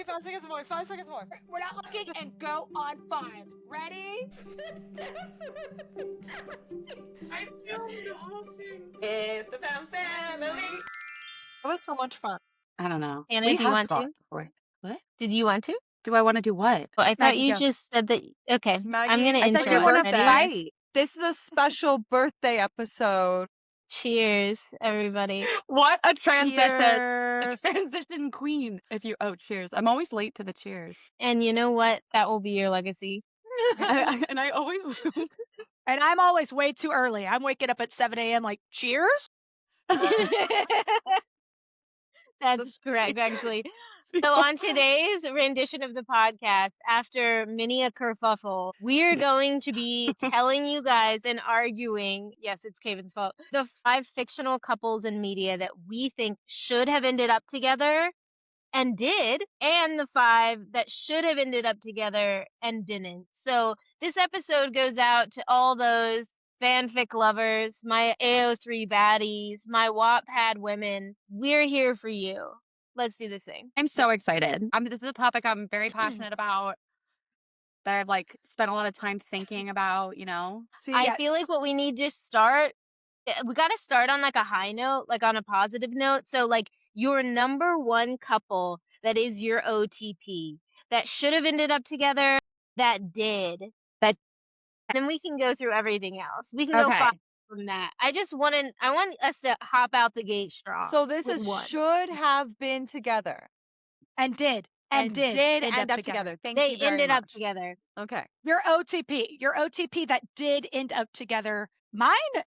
5 seconds more. 5 seconds more. We're not looking and go on 5. Ready? I filmed the whole thing. It's the Fam Family. It was so much fun. I don't know. Anna, We do you have want to? talked before. What? Did you want to? Do I want to do what? Well, I thought Maggie, you go. just said that. Okay, Maggie, I'm gonna I intro thought you you it. want wanna to Ready? fight. This is a special birthday episode. Cheers, everybody. What a transition. Cheers. Transition queen. Cheers. I'm always late to the cheers. And you know what? That will be your legacy. And I always will. And I'm always way too early. I'm waking up at 7 a.m. like, cheers? That's correct, actually. So on today's rendition of the podcast, after many a kerfuffle, we're going to be telling you guys and arguing, yes, it's Kaven's fault, the 5 fictional couples in media that we think should have ended up together and did, and the 5 that should have ended up together and didn't. So this episode goes out to all those fanfic lovers, my AO3 baddies, my Wattpad women. We're here for you. Let's do this thing. I'm so excited. This is a topic I'm very passionate about, that I've like spent a lot of time thinking about, you know. See, I feel like what we need to start, we got to start on like a high note, like on a positive note. So like your number one couple that is your OTP that should have ended up together, that did. That- Then we can go through everything else. We can go Okay. 5 from that. I want us to hop out the gate strong. so this with is one. should have been together. And did end end up together. Thank They you very ended up much. together. Okay. Your OTP that did end up together. Mine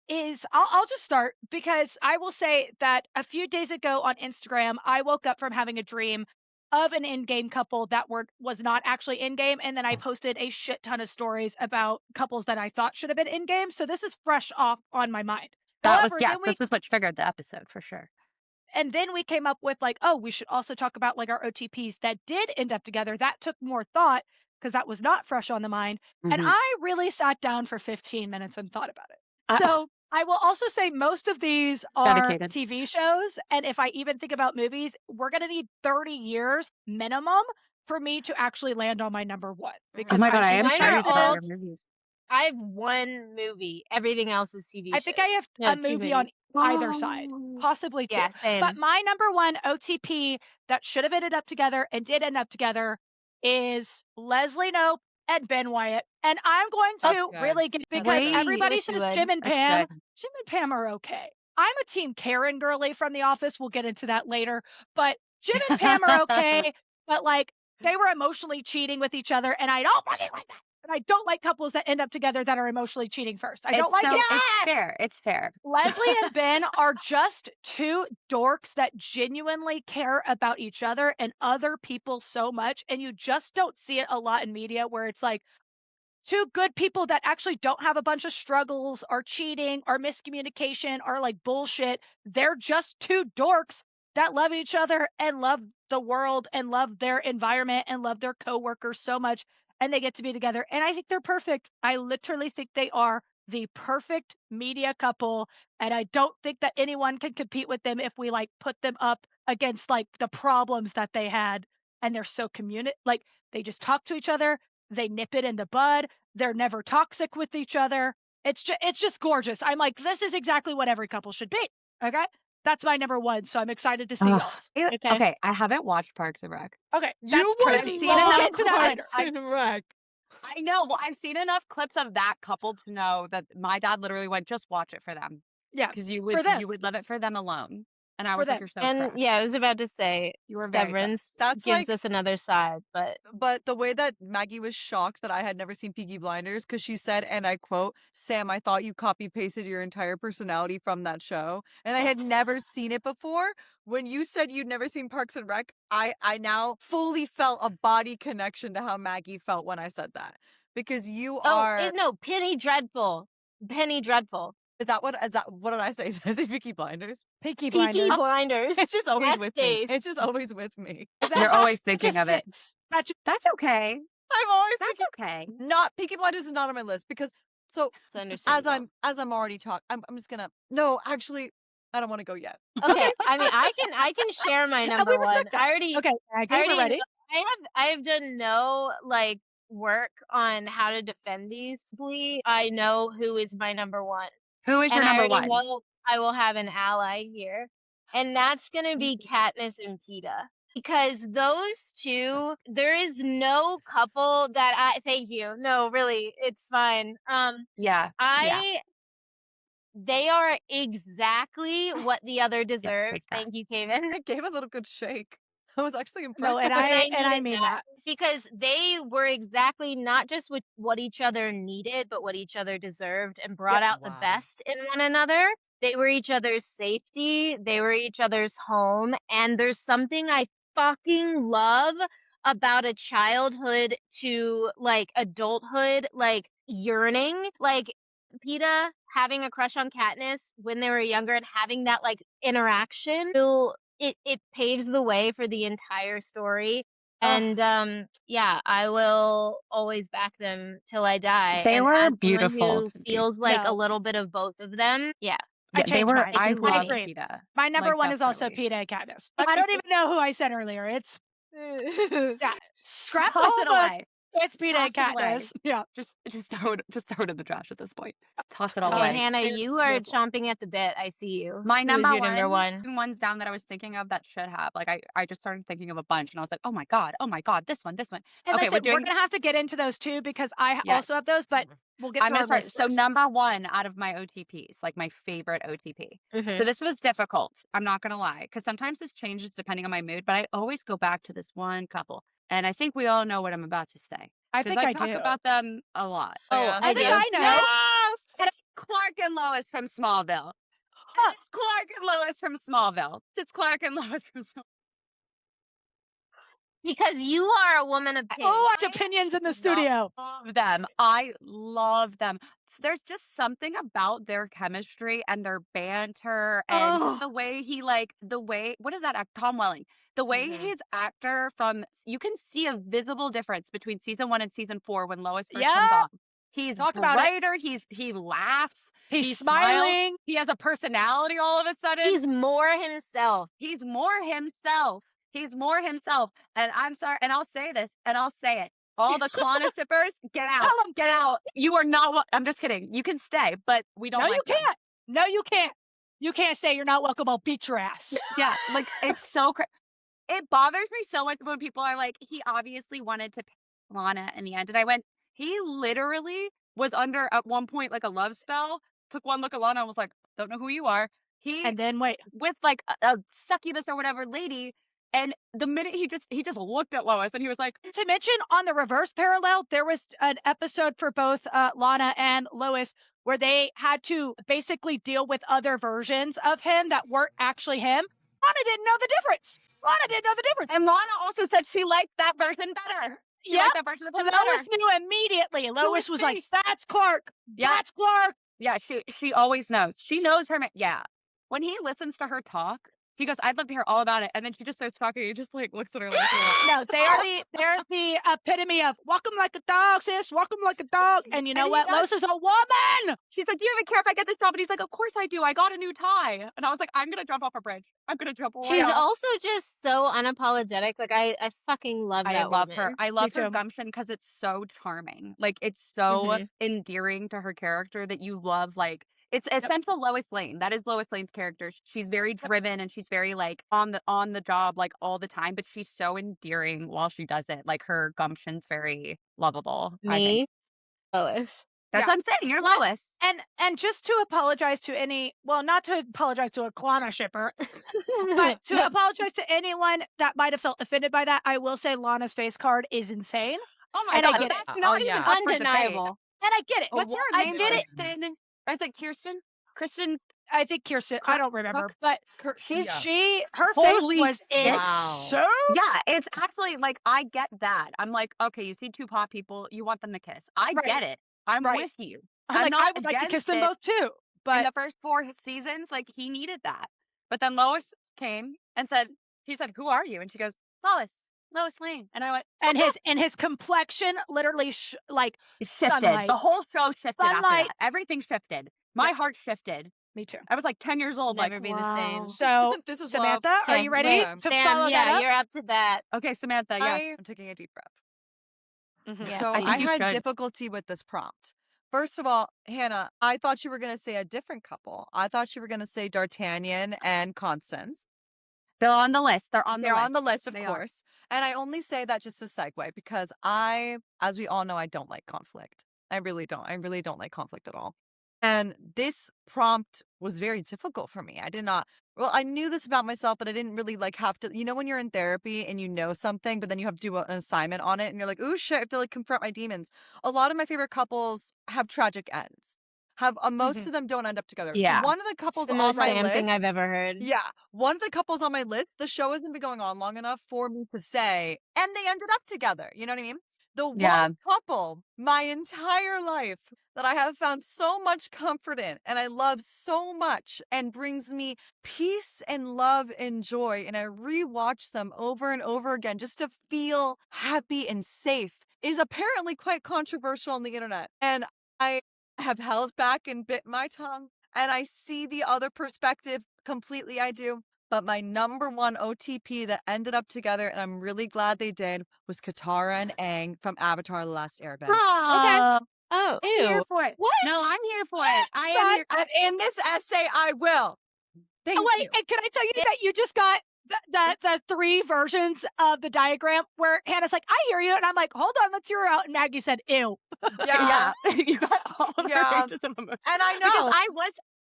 is, I'll just start because I will say that a few days ago on Instagram, I woke up from having a dream of an in-game couple that was not actually in-game, and then I posted a shit ton of stories about couples that I thought should have been in-game. So this is fresh off on my mind. However, This is what triggered the episode for sure. And then we came up with like, oh, we should also talk about like our OTPs that did end up together. That took more thought because that was not fresh on the mind. And Mhm. I really sat down for 15 minutes and thought about it. Uh, So I will also say most of these are Dedicated. TV shows. And if I even think about movies, we're going to need 30 years minimum for me to actually land on my number one. Oh my God, I am Mine are curious about all- your movies. I have one movie. Everything else is TV I think shows. I have No, a 2 movie on movies. either side, possibly 2. Yeah, same. But my number one OTP that should have ended up together and did end up together is Leslie Knope and Ben Wyatt. And I'm going That's to good. really get, because Wait. everybody Wish you says would. Jim and That's Pam. good. Jim and Pam are okay. I'm a team Karen girly from The Office. We'll get into that later. But Jim and Pam are okay. But like they were emotionally cheating with each other, and I don't fucking like that. And I don't like couples that end up together that are emotionally cheating first. I don't like it. It's fair. It's fair. Leslie and Ben are just 2 dorks that genuinely care about each other and other people so much. And you just don't see it a lot in media where it's like 2 good people that actually don't have a bunch of struggles or cheating or miscommunication or like bullshit. They're just 2 dorks that love each other and love the world and love their environment and love their coworkers so much. And they get to be together. And I think they're perfect. I literally think they are the perfect media couple. And I don't think that anyone can compete with them if we like put them up against like the problems that they had. And they're so like they just talk to each other. They nip it in the bud. They're never toxic with each other. It's just gorgeous. I'm like, this is exactly what every couple should be. Okay. That's my number one. So I'm excited to see Ugh. y'all's. Okay, I haven't watched Parks and Rec. Okay. You That's would crazy. seen We'll enough get to that later. Parks and Rec. I know. Well, I've seen enough clips of that couple to know that my dad literally went, just watch it for them. Yeah. Because you For them. would love it for them alone. And I For was like, them. you're so And correct. yeah, I was about to say, You were very correct. Severance That's gives like- us another side, but But the way that Maggie was shocked that I had never seen Peaky Blinders, because she said, and I quote, "Sam, I thought you copy pasted your entire personality from that show." And I had never seen it before. When you said you'd never seen Parks and Rec, I now fully felt a body connection to how Maggie felt when I said that. Because you are no, Penny Dreadful. Penny Dreadful. is that what did I say? Did I say Peaky Blinders? Peaky Peaky Blinders. Blinders. It's just always Best with days. me. It's just always with me. You're always thinking of it. That's That's okay. I'm always That's thinking, okay. not Peaky Blinders is not on my list because It's understandable. as I'm already talking, I'm just gonna no, actually, I don't want to go yet. Okay, I mean, I can share my And number we one. respect that. Okay, Maggie, I we're already ready. know, I've done no like work on how to defend these. I know who is my number one, Who is your and I number already one? know I will have an ally here, and that's gonna be Katniss and Peeta. Because those two, there is no couple that I thank you. No, really, it's fine. Yeah. I They are exactly what the other Yes, deserves. take that. Thank you, Kevin. I gave a little good shake. I was actually No, impressed. and I I needed mean that that. because they were exactly not just what each other needed, but what each other deserved and brought Yep. out the Wow. best in one another. They were each other's safety, they were each other's home, and there's something I fucking love about a childhood to like adulthood, like yearning, like Peeta having a crush on Katniss when they were younger and having that like interaction. It paves the way for the entire story. Ugh. And yeah, I will always back them till I die. They And were as someone beautiful who to me. feels like a No, little bit of both of them, yeah, I Yeah, they changed were. mine. it's I important I love to me. agreed. Peeta. My number Like, one is also definitely. Peeta and Katniss. I don't even know who I said earlier. It's yeah, scrap the Toss whole it book. away. It's Peeta Toss and it away. Katniss. Yeah. Just throw it in the trash at this point. Toss it all Okay, away. Hannah, They're you are beautiful. chomping at the bit. I see you. My Who's number your number one, one? ones down that I was thinking of that should have. Like I just started thinking of a bunch and I was like, oh my God, this one. And Okay, listen, we're doing gonna have to get into those too because I yes. also have those, but we'll get I'm to gonna our start. list So first. number one out of my OTPs, like my favorite OTP. Mm-hmm. So this was difficult. I'm not gonna lie, because sometimes this changes depending on my mood, but I always go back to this one couple, and I think we all know what I'm about to say I because think I I talk do. about them a lot. Oh, Oh, yeah. I I think do. I know. Yes! It's Clark and Lois from Smallville. Oh, It's Clark and Lois from Smallville. It's Clark and Lois from Smallville. Because you are a woman of oh, pink. I have opinions in the studio. Love them. I love them. There's just something about their chemistry and their banter and just Oh, the way what is that act? Tom Welling. The way Mhm. his actor you can see a visible difference between season 1 and season 4 when Lois first yeah. comes on. He's Talk about it. brighter. He laughs. He's He smiles. smiling. He has a personality all of a sudden. He's more himself. He's more himself. He's more himself. And I'm sorry, and I'll say this, and I'll say it. All the Klana shippers, get out. Tell 'em. Get out. You are not I'm just kidding. You can stay, but we don't No, like you them. can't. No, you can't. You can't say you're not welcome. I'll beat your ass. Yeah, like it's so it bothers me so much when people are like, he obviously wanted to pick Lana in the end. And I went, he literally was under at one point like a love spell, took one look at Lana and was like, don't know who you are. He And then wait. with like a succubus or whatever lady, and the minute he just looked at Lois and he was like, To mention on the reverse parallel, there was an episode for both Lana and Lois where they had to basically deal with other versions of him that weren't actually him. Lana didn't know the difference. Lana didn't know the difference. and Lana also said she liked that version better. She Yep. liked that version of him Lois better. knew immediately. Lois his was like, face. "That's Clark. Yeah. That's Clark." Yeah, she always knows. She knows her. Yeah. When he listens to her talk, he goes, "I'd love to hear all about it." And then she just starts talking. He just like looks at her like, No, they're the epitome of walk 'em like a dog, sis. Walk 'em like a dog. And you know And he what? does. Lois is a woman. she's like, "Do you even care if I get this job?" And he's like, "Of course I do. I got a new tie." And I was like, "I'm gonna jump off a bridge. I'm gonna jump away." She's also just so unapologetic. Like I fucking love I that love woman. her. I love her too. gumption because it's so charming. Like it's so Mhm. endearing to her character that you love. Like it's essential Lois Lane. That is Lois Lane's character. She's very driven and she's very like on the job like all the time, but she's so endearing while she does it. Like her gumption's very lovable. I think. Me, Lois. That's Yeah. what I'm saying. You're Lois. And just to apologize to not to apologize to a Klana shipper, but to apologize to anyone that might have felt offended by that, I will say Lana's face card is insane. Oh my And I God, get it. that's not Oh, even yeah. up for debate. Undeniable. And I get it. What's your I name? get it. Kristen? Or is it Kirsten? Kristen. I think Kirsten, I don't remember, but Her her Holy face was wow. so Yeah, it's actually like I get that. I'm like, okay, you see two pot people, you want them to kiss. I Right. get it. I'm Right. with you. I'm like, not I would like to kiss against them it. both too. In But the first 4 seasons, like he needed that. But then Lois came and he said, "Who are you?" And she goes, "Lois Lane." And I went, and his complexion literally like it shifted. sunlight. The whole show shifted after Sunlight. that. Everything shifted. My heart shifted Me too. I was like 10 years old. Never like, be the same. wow. So, This is love. Samantha, are Okay, you ready wait, to Sam, follow that yeah, up? you're up to that. Okay, Samantha, yes. I'm taking a deep breath. Mhm. Yeah, So I I think you had should. difficulty with this prompt. First of all, Hannah, I thought you were going to say a different couple. I thought you were going to say D'Artagnan and Constance. They're on the list. They're on the They're list. on the list, of They are. course. And I only say that just to segue because as we all know, I don't like conflict. I really don't. I really don't like conflict at all. And this prompt was very difficult for me. I knew this about myself, but I didn't really have to, when you're in therapy and you know something, but then you have to do an assignment on it and you're like, ooh, shit, I have to confront my demons. A lot of my favorite couples have tragic ends. Most of them don't end up together. Yeah. One of the It's couples the on most my Sam thing I've list, ever heard. yeah, one of the couples on my list, the show hasn't been going on long enough for me to say, and they ended up together. You know what I mean? The Yeah. one couple my entire life that I have found so much comfort in and I love so much and brings me peace and love and joy. And I rewatch them over and over again just to feel happy and safe is apparently quite controversial on the internet. And I have held back and bit my tongue. And I see the other perspective completely. I do. But my number one OTP that ended up together, and I'm really glad they did, was Katara and Aang from Avatar: The Last Airbender. Oh, Oh, I'm here ew. for it. What? No, I'm here for it. I am But- here. And in this essay, I will. Thank Oh, wait, you. and can I tell you that you just got the 3 versions of the diagram where Hannah's like, I hear you. And I'm like, hold on, let's hear her out. And Maggie said, ew. Yeah. You got all the Yeah. ranges of emotion. And I Because know. I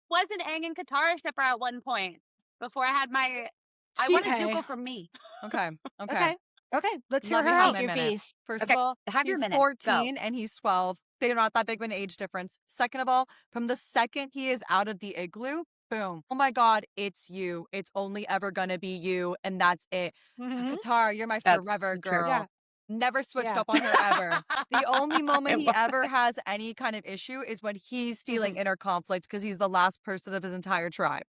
was an Aang and Katara shipper at one point before I had my. I wanted Okay. Zuko from me. Okay. Okay, let's hear Let me her have out. my Your minute. piece. First Okay, of all, have your he's minute. Go. 14 and he's 12. They're not that big of an age difference. Second of all, from the second he is out of the igloo, boom. Oh my God, it's you. It's only ever gonna be you, and that's it. Mhm. Katara, you're my That's forever true. girl. Yeah. Never switched Yeah. up on her ever. The only moment I he love ever has any kind of issue is when he's feeling inner conflict because he's the last person of his entire tribe.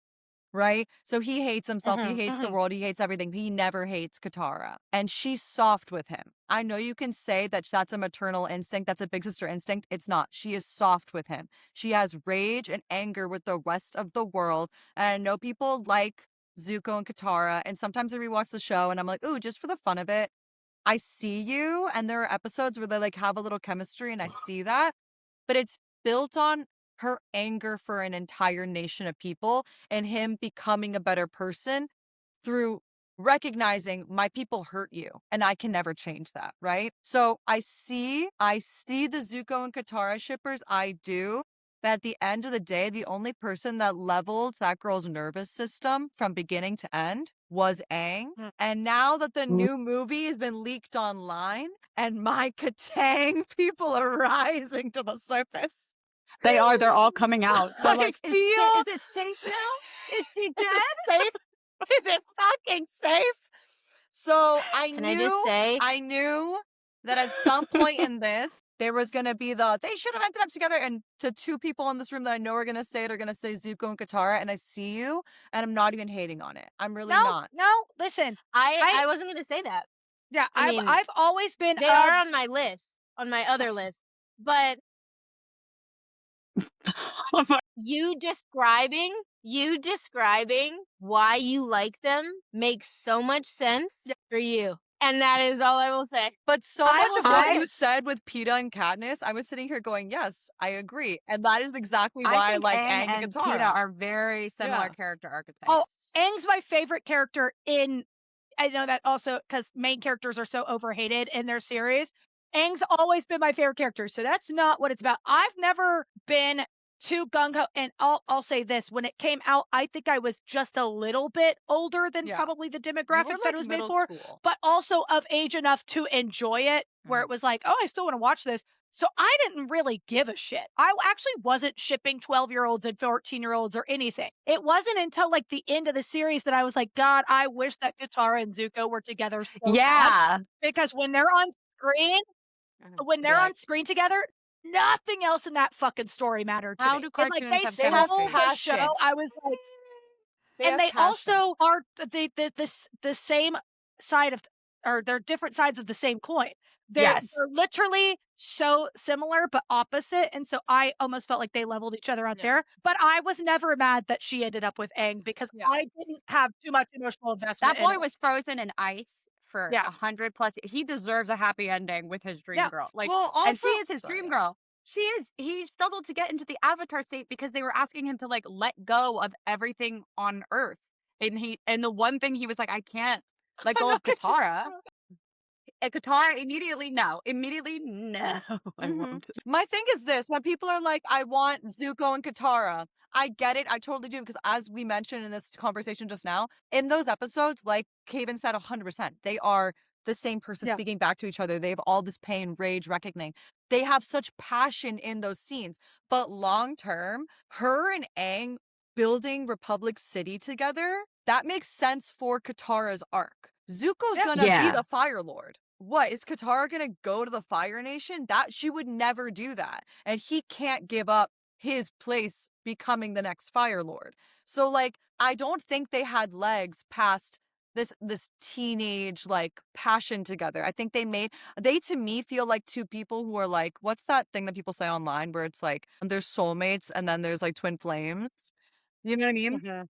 Right? So he hates himself. He hates the world. He hates everything. He never hates Katara. And she's soft with him. I know you can say that that's a maternal instinct. That's a big sister instinct. It's not. She is soft with him. She has rage and anger with the rest of the world. And I know people like Zuko and Katara. And sometimes I rewatch the show and I'm like, ooh, just for the fun of it, I see you. And there are episodes where they have a little chemistry and I see that. But it's built on her anger for an entire nation of people and him becoming a better person through recognizing my people hurt you and I can never change that, right? So I see the Zuko and Katara shippers, I do. But at the end of the day, the only person that leveled that girl's nervous system from beginning to end was Aang. Mm. And now that the new movie has been leaked online and my Katang people are rising to the surface. They are. They're all coming out. They're I like, feel is it safe now? Is she Is dead? it safe? Is it fucking safe? So Can I just say? I knew that at some point in this, there was going to be they should have ended up together. And to 2 people in this room that I know are going to say Zuko and Katara. And I see you, and I'm not even hating on it. I'm really not. No, listen. I wasn't gonna say that. Yeah, I mean, I've always been They are on my list, on my other list. But Oh my- you describing why you like them makes so much sense for you. And that is all I will say. But so I much will of what say- you said with PETA and Katniss, I was sitting here going, yes, I agree. And that is exactly why I I think like Aang Aang and and Katara. PETA are very similar Yeah. character archetypes. Oh, Aang's my favorite character in. I know that also because main characters are so overhated in their series. Aang's always been my favorite character, so that's not what it's about. I've never been too gung ho, and I'll say this: when it came out, I think I was just a little bit older than Yeah. probably the You were, demographic that like, it was made middle for, school. but also of age enough to enjoy it, where it was like, oh, I still want to watch this. So I didn't really give a shit. I actually wasn't shipping 12-year-olds and 14-year-olds or anything. It wasn't until like the end of the series that I was like, God, I wish that Katara and Zuko were together so bad. yeah. Because when they're on screen, Yeah. together, nothing else in that fucking story mattered to How me. do And like cartoons they have stole chemistry? the show. Passion. I was like, They and have they passion. also are the same side of or they're different sides of the same coin. Yes. They're literally so similar but opposite, and so I almost felt like they leveled each other out Yeah. there. But I was never mad that she ended up with Aang because Yeah. I didn't have too much emotional investment That in boy it. was frozen in ice for Yeah. 100 plus. He deserves a happy ending with his dream Yeah. girl. Like, Well, and she also, is his sorry. dream girl. She is. He struggled to get into the Avatar state because they were asking him to like let go of everything on Earth, and the one thing he was like, I can't let I'm go of not gonna- Katara. And Katara immediately no, I Mhm. won't. My thing is this: when people are like, "I want Zuko and Katara," I get it. I totally do because, as we mentioned in this conversation just now, in those episodes, like Kaven said, 100%, they are the same person Yeah. speaking back to each other. They have all this pain, rage, reckoning. They have such passion in those scenes. But long term, her and Aang building Republic City together, that makes sense for Katara's arc. Zuko's Yeah. gonna be Yeah. the Fire Lord. What, is Katara gonna go to the Fire Nation? That she would never do that. And he can't give up his place becoming the next Fire Lord. So like, I don't think they had legs past this teenage like passion together. I think they to me feel like two people who are like, what's that thing that people say online where it's like there's soulmates and then there's like twin flames? You know what I mean? Mhm.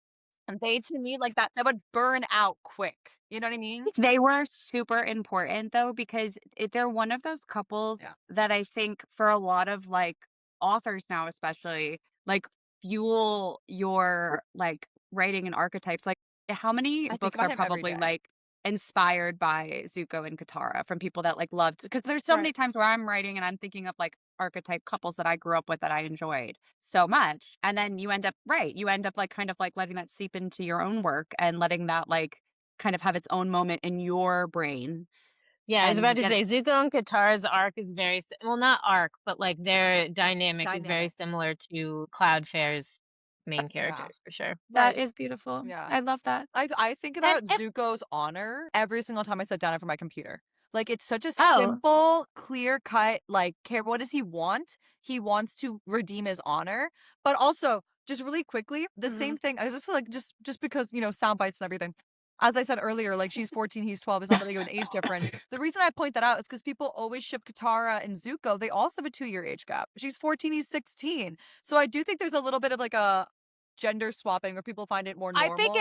And they to me like that would burn out quick. You know what I mean? They were super important though because they're one of those couples Yeah. that I think for a lot of like authors now especially like fuel your like writing and archetypes. Like how many I think books about are him every probably day. like inspired by Zuko and Katara from people that like loved because there's so Right. many times where I'm writing and I'm thinking of like archetype couples that I grew up with that I enjoyed so much. And then you end up like kind of like letting that seep into your own work and letting that like kind of have its own moment in your brain Yeah, I was about and to get say Zuko and Katara's arc is well, not arc, but like their dynamic is very Dynamic. similar to Cloudfare's main Yeah. characters for sure. that Right. is beautiful. Yeah. I love that. I think And about if Zuko's honor every single time I sit down in front of my computer. Like it's such a Oh, simple, clear cut, like care what does he want? He wants to redeem his honor. But also, just really quickly, the same Mhm. thing. I was just like just because, sound bites and everything. As I said earlier, like she's 14, he's 12. It's not that big of an age difference. The reason I point that out is because people always ship Katara and Zuko. They also have a 2-year age gap. She's 14, he's 16. So I do think there's a little bit of like a gender swapping where people find it more normal, I think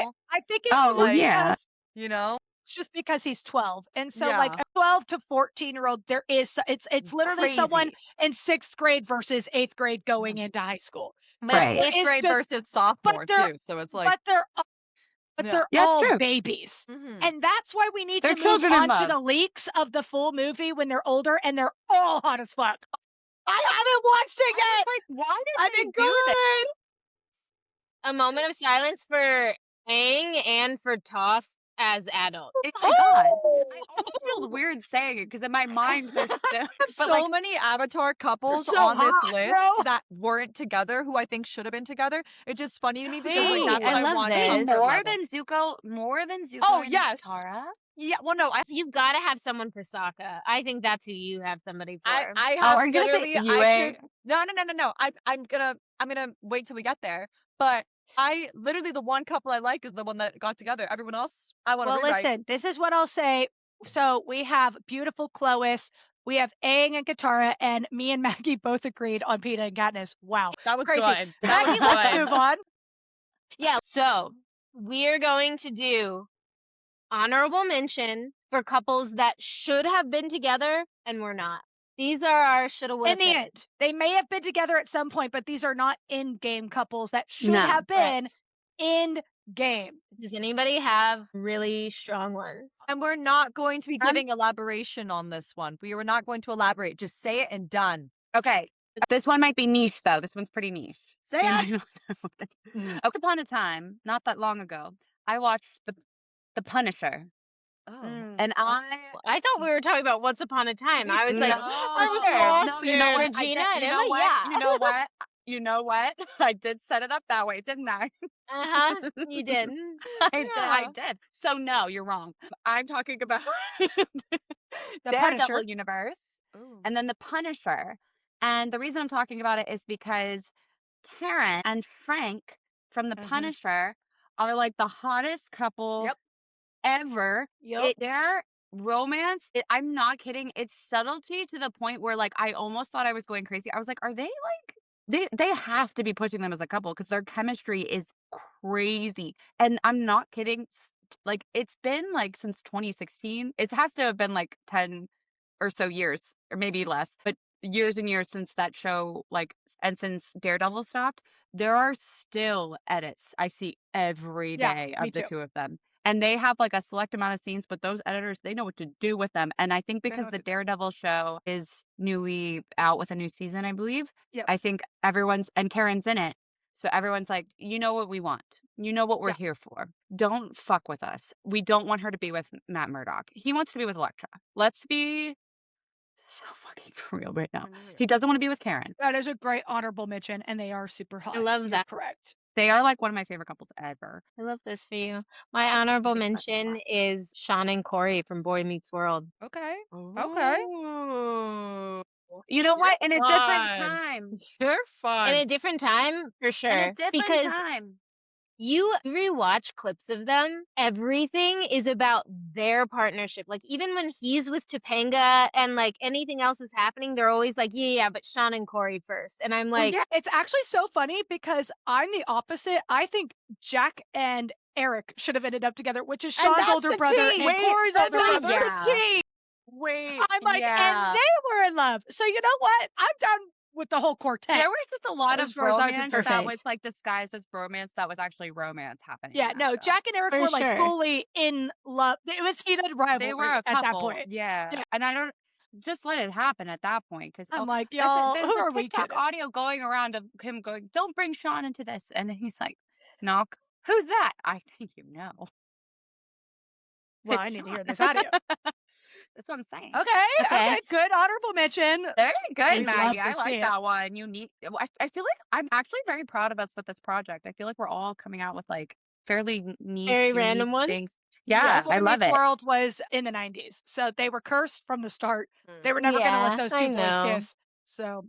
it's Oh, just like, yeah. because you know? it's just because he's 12. And so like Yeah. a 12 to 14-year-old, there is it's literally someone Crazy. in 6th grade versus 8th grade going Mhm. into high school. But it's And Right. there 8th is grade just versus but sophomore they're too, so it's like but they're but yeah. they're Yeah, it's all true. babies. Mhm. And that's why we need They're to move children in on to love. the leaks of the full movie when they're older and they're all hot as fuck. I haven't watched it I was yet! like, why I did they think do that? good! a moment of silence for Aang and for Toph as adults. Oh my god. I almost feel weird saying it because in my mind they're still I have but so like many Avatar They're couples so on this hot, list bro. that weren't together who I think should have been together. It's just funny to me because like Wait, that's I what I love want this. comfort level. more than Zuko Oh, and yes. Katara? Yeah, well no, You've got to have someone for Sokka. I think that's who you have somebody for. I Oh, have are you gonna say literally Yue? I could no. I'm gonna wait till we get there. But I literally the one couple I like is the one that got together. Everyone else, I want to Well, rewrite. listen, this is what I'll say. So we have beautiful Chlois, we have Aang and Katara, and me and Maggie both agreed on Peeta and Katniss. Wow. That was Crazy. good. That Maggie, was let's good. move on. Yeah, so we're going to do honorable mention for couples that should have been together and were not. These are our shoulda, woulda, In the coulda. end, they may have been together at some point, but these are not in-game couples that should No. have been Correct. in game. Does anybody have really strong ones? And we're not going to be giving elaboration on this one. We were not going to elaborate. Just say it and done. Okay. This one might be niche though. This one's pretty niche. Say You it. know- Mm. Once upon a time, not that long ago, I watched the Punisher. Oh. And I thought we were talking about Once Upon a Time. I was like, No, I was sure. lost no, you know in. what? Regina and you Emma, know what? yeah. You know what? You know what? I did set it up that way, didn't I? Uh-huh, you did. I did. So no, you're wrong. I'm talking about The Daredevil Punisher. universe Ooh. and then the Punisher. And the reason I'm talking about it is because Karen and Frank from the Mhm. Punisher are like the hottest couple Yep. ever. Yep. Their romance, I'm not kidding. It's subtlety to the point where like I almost thought I was going crazy. I was like, are they like they have to be pushing them as a couple because their chemistry is crazy. And I'm not kidding. Like it's been like since 2016. It has to have been like 10 or so years, or maybe less, but years and years since that show, like, and since Daredevil stopped, there are still edits I see every Yeah, day me of the too. two of them. And they have like a select amount of scenes, but those editors, they know what to do with them. And I think They know because what the to do. Daredevil show is newly out with a new season, I believe, I Yes. think everyone's, and Karen's in it. So everyone's like, you know what we want. You know what we're Yeah. here for. Don't fuck with us. We don't want her to be with Matt Murdock. He wants to be with Elektra. Let's be so fucking for real right now. He doesn't want to be with Karen. That is a great honorable mention, and they are super hot. I love You're that. correct. They are like one of my favorite couples ever. I love this for you. My I honorable think about it a mention lot. is Sean and Corey from Boy Meets World. Okay. Okay. Ooh. You know what? In a different Fun. time. They're In fun. a different time, for In a sure. different Because time. you rewatch clips of them, everything is about their partnership. Like even when he's with Topanga and like anything else is happening, they're always like, yeah, but Sean and Corey first. And I'm Well, like, yeah. It's actually so funny because I'm the opposite. I think Jack and Eric should have ended up together, which is And Sean's that's older the brother tea. and Wait, Corey's And older that's brother. yeah. the tea. Wait, I'm like, and yeah. they were in love. So you know what? I'm down with the whole quartet. There was just a lot of as far as I was bromance concerned. that was like disguised as bromance that was actually romance happening. Yeah, in that no, show. Jack and Eric For were like sure. fully in love. It was heated rivalry They were a at that couple, point. yeah. Yeah. And I don't just let it happen at that point because I'm like, y'all, there's who a are we TikTok kidding? audio going around of him going, "Don't bring Sean into this," and then he's like, "Knock, who's that?" I think you know. Well, It's I need to Sean. hear this audio. That's what I'm saying. Okay, good honorable mention. Very good, We'd Maggie. love to I like see it. that one. You need. I feel like I'm actually very proud of us with this project. I feel like we're all coming out with like fairly niche, Very unique random ones. things. Yeah, Yeah, I Boy love Meets it. World was in the 90s, so they were cursed from the start. They were never going to let Yeah, those I two boys know. kiss. So,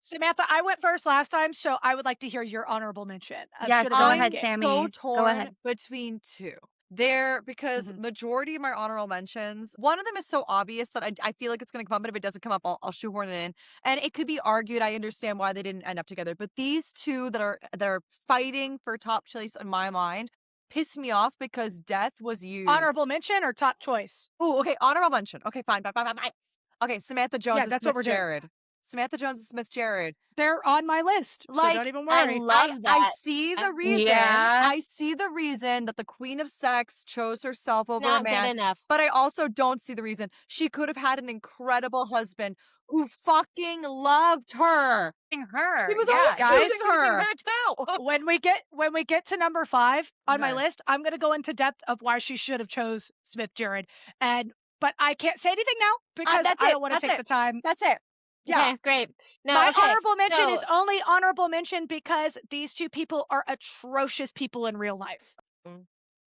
Samantha, I went first last time, so I would like to hear your honorable mention. Yes, Should have go been I'm ahead, Endgame. Sammy. so Go torn ahead. between two. There, because Mhm. majority of my honorable mentions, one of them is so obvious that I feel like it's going to come up, but if it doesn't come up, I'll shoehorn it in. And it could be argued. I understand why they didn't end up together, but these two that are fighting for top choice in my mind piss me off because death was used. Honorable mention or top choice? Oh, okay. Honorable mention. Okay, fine. Okay, Samantha Jones Yeah, and that's what Smith we're doing. Jared. Samantha Jones and Smith Jared. They're on my list, so Like, don't even I worry. love I that. see the I'm reason. Yeah. I see the reason that the Queen of Sex chose herself over a not good man, enough. but I also don't see the reason. She could have had an incredible husband who fucking loved her. Her. He was Yeah, always guys, choosing her. too. When we get to number 5 on my Okay. list, I'm gonna go into depth of why she should have chose Smith Jared. But I can't say anything now because That's I it. don't want to That's take it. the time. That's it. Yeah. Okay, great. No, My okay. honorable mention is So only honorable mention because these two people are atrocious people in real life. Mm.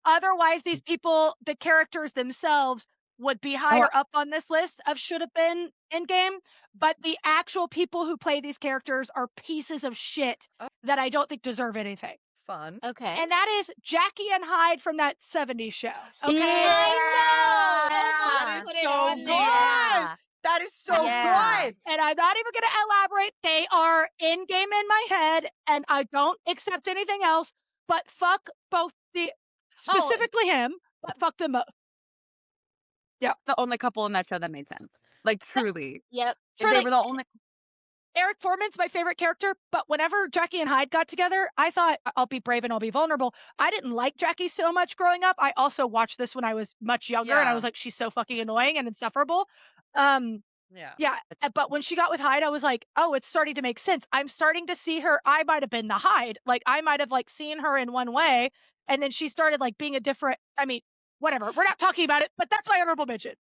Otherwise, these people, the characters themselves, would be higher up on this list of should have been Endgame. But the actual people who play these characters are pieces of shit Oh. that I don't think deserve anything. Fun. okay. And that is Jackie and Hyde from that 70s show. Okay. I know. That is Put it so on good. there. That is so Yeah. good. And I'm not even going to elaborate. They are in game in my head, and I don't accept anything else. But fuck both specifically him, but fuck them both. The only couple in that show that made sense. Like truly. Yep. They Truly, were the only Eric Foreman's my favorite character, but whenever Jackie and Hyde got together, I thought I'll be brave and I'll be vulnerable. I didn't like Jackie so much growing up. I also watched this when I was much younger, and I Yeah. was like, she's so fucking annoying and insufferable. Yeah. Yeah, but when she got with Hyde, I was like, oh, it's starting to make sense. I'm starting to see her. I might have been the Hyde. Like, I might have like seen her in one way, and then she started like being a different. I mean, whatever. We're not talking about it, but that's my honorable mention.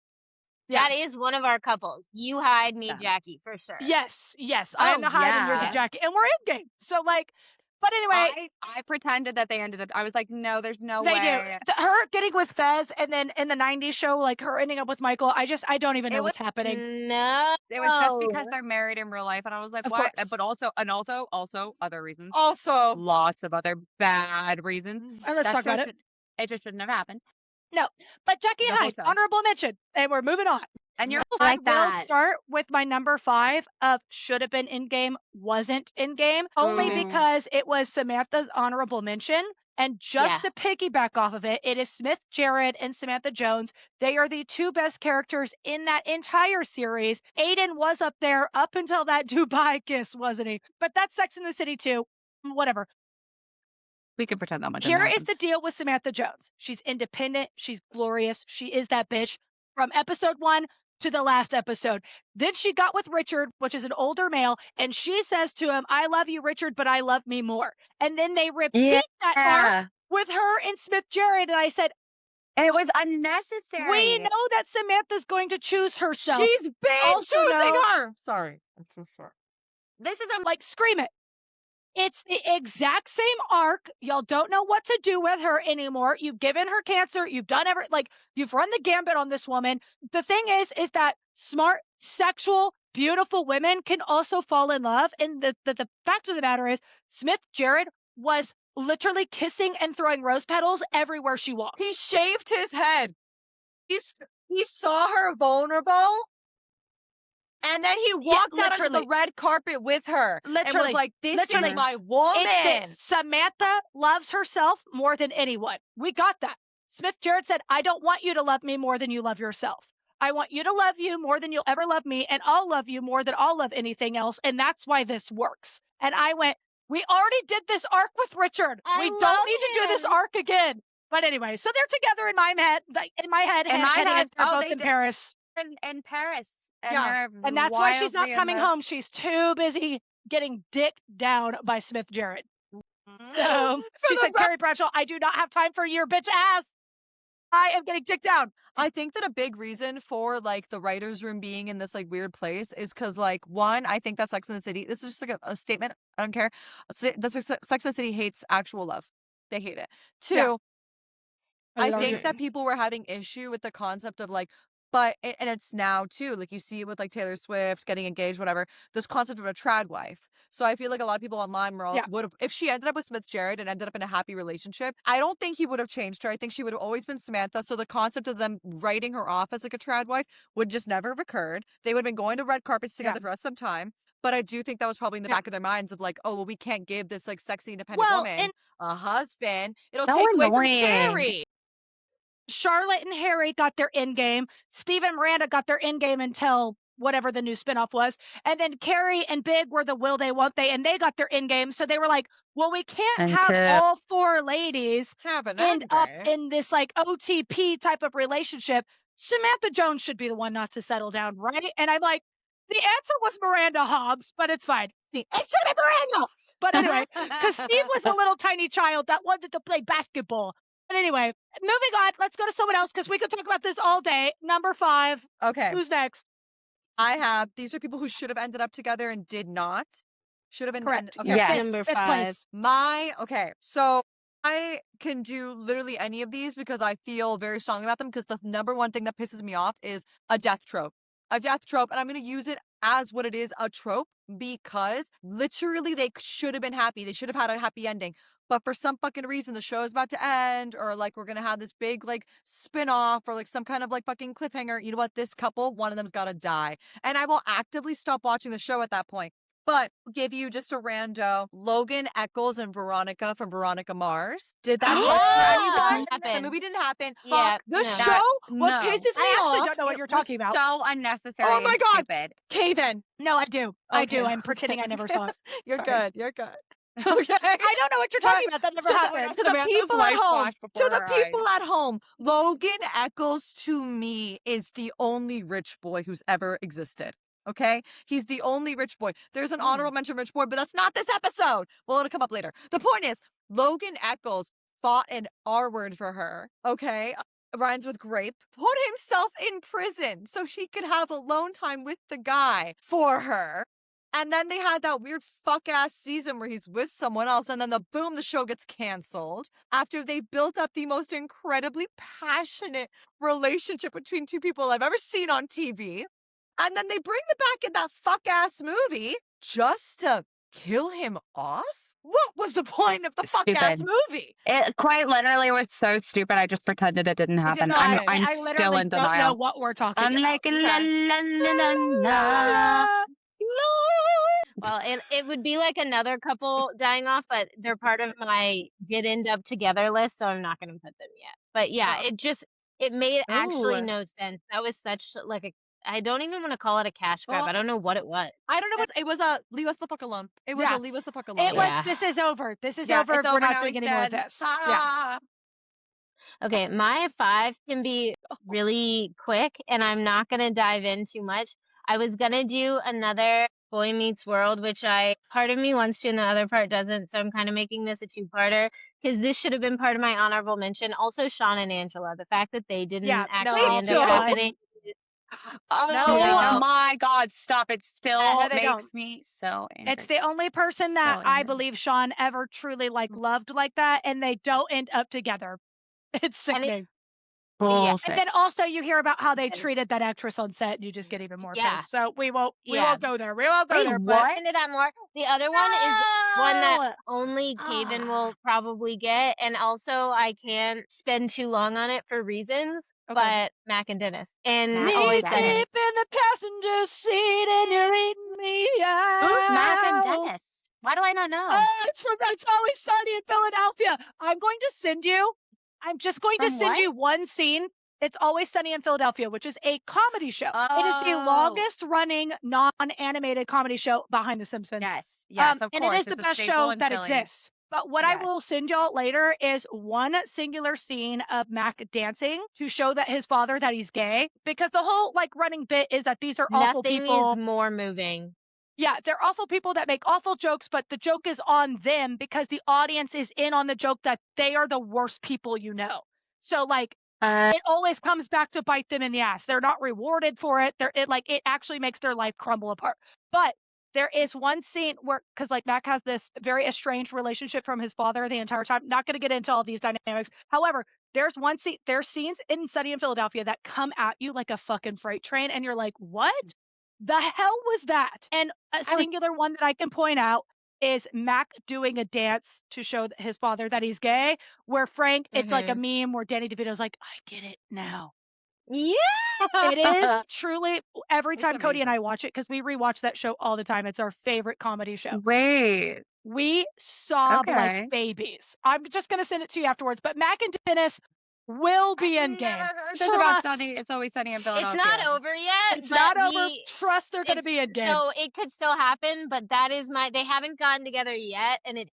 Yeah. That is one of our couples. You hide me, Yeah. Jackie, for sure. Yes. I am Oh, the Hyde and you're the yeah. Jackie, and we're in game. So like, but anyway, I pretended that they ended up. I was like, no, there's no they way. do. Her getting with Fez, and then in the '90s show, like her ending up with Michael. I don't even know what's happening. No. It was just because they're married in real life, and I was like, Of why? course. But also other reasons. Also, Lots of other bad reasons. Let's That talk show about it. It just shouldn't have happened. No, but Jackie The and whole Hyde, show. honorable mention, and we're moving on. And you're I like will that. start with my number 5 of should have been Endgame, wasn't Endgame, only Mhm. because it was Samantha's honorable mention. And just Yeah. to piggyback off of it, it is Smith Jerrod and Samantha Jones. They are the 2 best characters in that entire series. Aiden was up there up until that Dubai kiss, wasn't he? But that's Sex in the City too. Whatever. We could pretend that one didn't Here is happen. the deal with Samantha Jones. She's independent. She's glorious. She is that bitch from episode 1 to the last episode. Then she got with Richard, which is an older male, and she says to him, I love you, Richard, but I love me more. And then they repeat that arc with her and Smith Jerrod. And I said, And it was we unnecessary. know that Samantha's going to choose herself. She's been Also choosing know- her. Sorry. I'm so sorry. This is a Like, scream it. It's the exact same arc. Y'all don't know what to do with her anymore. You've given her cancer. You've done you've run the gambit on this woman. The thing is that smart, sexual, beautiful women can also fall in love. And the fact of the matter is, Smith Jerrod was literally kissing and throwing rose petals everywhere she walked. He shaved his head. He saw her vulnerable. And then he walked out onto the literally. red carpet with her and was Literally. like, this Literally. is my woman. It's this. Samantha loves herself more than anyone. We got that. Smith Jerrod said, I don't want you to love me more than you love yourself. I want you to love you more than you'll ever love me, and I'll love you more than I'll love anything else, and that's why this works. And I went, we already did this arc with Richard. We don't love need to do this him. arc again. But anyway, so they're together in my head. They're both in Paris. in Paris. And Yeah. they're And that's why she's not wildly in coming love. home. She's too busy getting dicked down by Smith Jerrod. So she the said, Carrie Bradshaw, I do not have time for your bitch ass. I am getting dicked down. I think that a big reason for like the writer's room being in this like weird place is because like one, I think that Sex in the City, this is just like a statement. I don't care. Sex in the City hates actual love. They hate it. Two, Yeah. I think that people were having issue with the concept of like, and it's now too, like you see it with like Taylor Swift getting engaged, whatever, this concept of a trad wife. So I feel like a lot of people online would have, if she ended up with Smith Jerrod and ended up in a happy relationship, I don't think he would have changed her. I think she would have always been Samantha. So the concept of them writing her off as like a trad wife would just never have occurred. They would have been going to red carpets together for the rest of the time. But I do think that was probably in the back of their minds of like, oh, well, we can't give this like sexy independent woman a husband. It'll So take away annoying. from Carrie. Charlotte and Harry got their end game. Steve and Miranda got their end game until whatever the new spinoff was. And then Carrie and Big were the will they, won't they, and they got their end game. So they were like, well, we can't have all 4 ladies end up in this like OTP type of relationship. Samantha Jones should be the one not to settle down, right? And I'm like, the answer was Miranda Hobbs, but it's fine. It should have been Miranda. But anyway, because Steve was a little tiny child that wanted to play basketball. But anyway, moving on. Let's go to someone else because we could talk about this all day. Number 5. Okay. Who's next? These are people who should have ended up together and did not. Should have been Correct. Okay. Yes. Number 5. So I can do literally any of these because I feel very strongly about them because the number one thing that pisses me off is a death trope. And I'm going to use it as what it is, a trope, because literally they should have been happy. They should have had a happy ending. But for some fucking reason, the show is about to end, or like we're going to have this big like spin-off or like some kind of like fucking cliffhanger. You know what? This couple, one of them's got to die. And I will actively stop watching the show at that point. But I'll give you just a rando. Logan Eccles and Veronica from Veronica Mars. Did that touch for anyone? The movie didn't happen. Yeah, The no. show, what pisses me I actually off. don't know what you're talking about. So unnecessary. Oh my and God. Stupid. Cave-In. No, I do. I do. Okay. I'm pretending I never saw it. You're Sorry. good. You're good. Okay. I don't know what you're talking about. That never happened. To the Samantha's people at life home, flashed before her eyes. Logan Eccles to me is the only rich boy who's ever existed. Okay? He's the only rich boy. There's an honorable mention rich boy, but that's not this episode. Well, it'll come up later. The point is, Logan Eccles fought an R word for her. Okay? Rhymes with grape. Put himself in prison so she could have alone time with the guy for her. And then they had that weird fuck-ass season where he's with someone else, and then the show gets canceled after they built up the most incredibly passionate relationship between two people I've ever seen on TV. And then they bring them back in that fuck-ass movie just to kill him off? what was the point of the fuck-ass Stupid. movie? It quite literally was so stupid. I just pretended it didn't happen. not happen. I'm I still literally in don't know denial. what we're talking I'm about. like, la la la la la. Well, it would be like another couple dying off, but they're part of my did end up together list, so I'm not gonna put them yet. But yeah, Oh. it made actually Ooh. no sense. That was such like a I don't even want to call it a cash grab. Well, I don't know what it was. I don't know what it was a leave us the fuck alone. It was Yeah. a leave us the fuck alone. It was, Yeah. this is over. This is Yeah, over. it's We're over not now. doing He's any more of dead. this. Yeah. Okay, my 5 can be really quick, and I'm not gonna dive in too much. I was gonna do another Boy Meets World, which part of me wants to and the other part doesn't, so I'm kind of making this a two-parter because this should have been part of my honorable mention. Also, Sean and Angela, the fact that they didn't Yeah, no, actually end up God. happening. Oh No, they don't. my God, stop. It still they makes don't. me so angry. It's the only person that So I angry. believe Sean ever truly loved like that, and they don't end up together. It's And it- sickening. Bullshit. And then also you hear about how they treated that actress on set, and you just get even more Yeah. pissed. So we won't Yeah. go there. We won't go Wait, there. what? Into that more. The other one is one that No! only Caven Ah. will probably get, and also I can't spend too long on it for reasons. Okay. But Mac and Dennis, and Mac and always Knee Dennis. Dennis. deep in the passenger seat, and you're eating me out. Who's Mac and Dennis? Why do I not know? Oh, it's Always Sunny in Philadelphia. I'm just going to From send what? you one scene. It's Always Sunny in Philadelphia, which is a comedy show. It is the Oh. longest running non-animated comedy show behind The Simpsons. Yes, yes, of and course. it is the It's a best staple show in that Philly. exists. But what I Yes. will send y'all later is one singular scene of Mac dancing to show that his father that he's gay, because the whole running bit is that these are awful Nothing people. is more moving. Yeah, they're awful people that make awful jokes, but the joke is on them because the audience is in on the joke that they are the worst people you know. So it always comes back to bite them in the ass. They're not rewarded for it. It actually makes their life crumble apart. But there is one scene where, because Mac has this very estranged relationship from his father the entire time. Not going to get into all these dynamics. However, there's scenes in Sunny in Philadelphia that come at you like a fucking freight train, and you're like, what the hell was that? And a singular one that I can point out is Mac doing a dance to show his father that he's gay, where Frank, it's like a meme where Danny DeVito's like, I get it now. Yeah. It is truly, every It's time Cody and amazing. I watch it, because we rewatch that show all the time. It's our favorite comedy show. Wait. We sob Okay. like babies. I'm just going to send it to you afterwards. But Mac and Dennis will be in I've game. never heard this about Sunny. It's Always Sunny in Philadelphia. It's not over yet. It's but not over. Trust they're going to be in game. So it could still happen, but that is they haven't gotten together yet, and it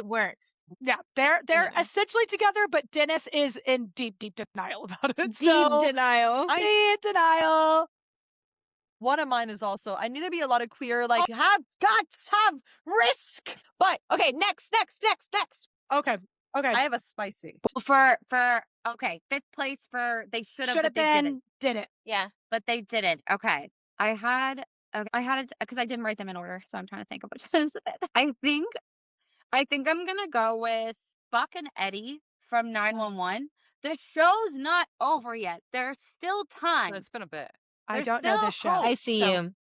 works. Yeah, they're essentially together, but Dennis is in deep denial about it. Denial. Deep denial. One of mine is also, I knew there'd be a lot of queer, have guts, have risk. But, okay, next. Okay. I have a spicy. For okay, 5th place for they should have, but they didn't. Yeah. But they didn't. Okay. I had it because I didn't write them in order, so I'm trying to think of which ones. I think I'm gonna go with Buck and Eddie from 911. The show's not over yet. There's still time. It's been a bit. I There's don't know still this show. hope. I see So, you.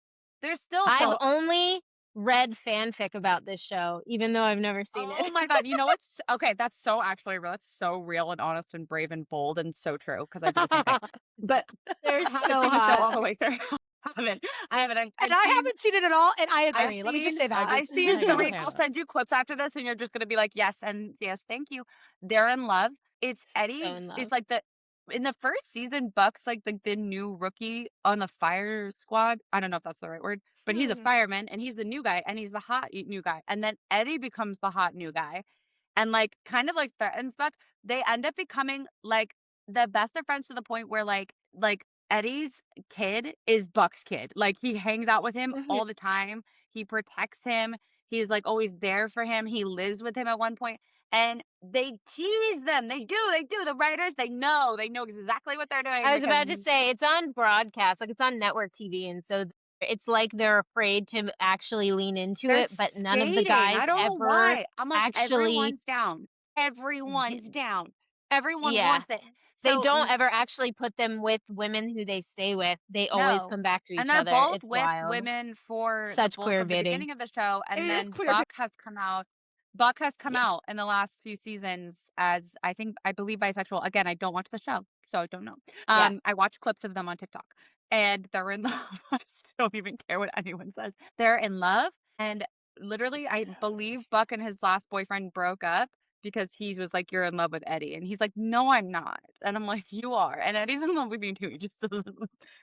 There's still I've hope. only read fanfic about this show, even though I've never seen it. Oh my God. You know what's okay? That's so actually real. That's so real and honest and brave and bold and so true because I do the same thing. But They're I haven't so seen the show all hot. the way through. I haven't. And I haven't seen it at all, and I agree. Let me just say that. I've seen I 3. know. I'll send you clips after this, and you're just gonna be like, yes, and yes, thank you. They're in love. It's Eddie. So in love. It's like in the first season, Buck's like the new rookie on the fire squad. I don't know if that's the right word, but he's a fireman, and he's the new guy, and he's the hot new guy. And then Eddie becomes the hot new guy, and kind of threatens Buck. They end up becoming the best of friends to the point where like Eddie's kid is Buck's kid. He hangs out with him all the time. He protects him. He's always there for him. He lives with him at one point. And they tease them. They do. The writers, they know exactly what they're doing. I was about to say it's on broadcast, it's on network TV, and so it's they're afraid to actually lean into They're it, but none of the skating. guys I don't know ever why. I'm actually everyone's down. Everyone's down. Everyone Yeah. wants it. They So don't ever actually put them with women who they stay with. They always no. come back to And each they're other. both It's with wild. women for the Such bulk queer of the baiting. beginning of the show, It and is then queer. Buck has come out. Buck has come Yeah. out in the last few seasons as I believe bisexual. Again, I don't watch the show, so I don't know. Yeah. I watch clips of them on TikTok, and they're in love. I just don't even care what anyone says. They're in love, and literally, I believe Buck and his last boyfriend broke up because he was like, "You're in love with Eddie," and he's like, "No, I'm not," and I'm like, "You are," and Eddie's in love with you too. He just doesn't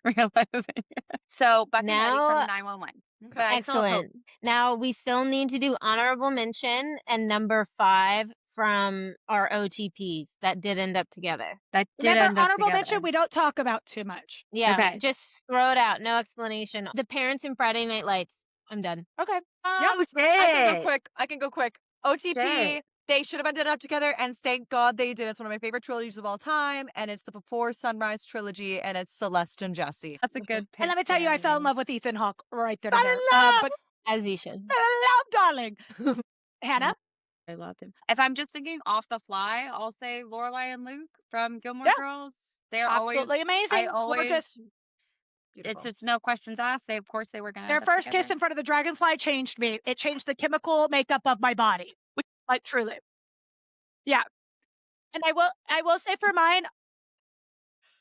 realize it. So Buck and Eddie from Now, 911, but I still have hope. excellent. Now we still need to do honorable mention and number 5 from our OTPs that did end up together. That did Remember, end up honorable mention, together. we don't talk about too much. Yeah, Okay. just throw it out. No explanation. The parents in Friday Night Lights. I'm done. Okay. Oh I can go shit! quick. I can go quick. OTP, Shit. they should have ended up together, and thank God they did. It's one of my favorite trilogies of all time, and it's the Before Sunrise trilogy, and it's Celeste and Jesse. That's a good pick. And let me tell you, I fell in Sammy. love with Ethan Hawke right then Fell and in there. love! But As you should. love, darling. Hannah? I loved him. If I'm just thinking off the fly, I'll say Lorelai and Luke from Gilmore Yeah. Girls. They're always Absolutely amazing. always. Gorgeous. It's Beautiful. just no questions asked. Of course they were gonna Their end up first together. kiss in front of the dragonfly changed me. It changed the chemical makeup of my body. Like truly. Yeah. And I will say for mine,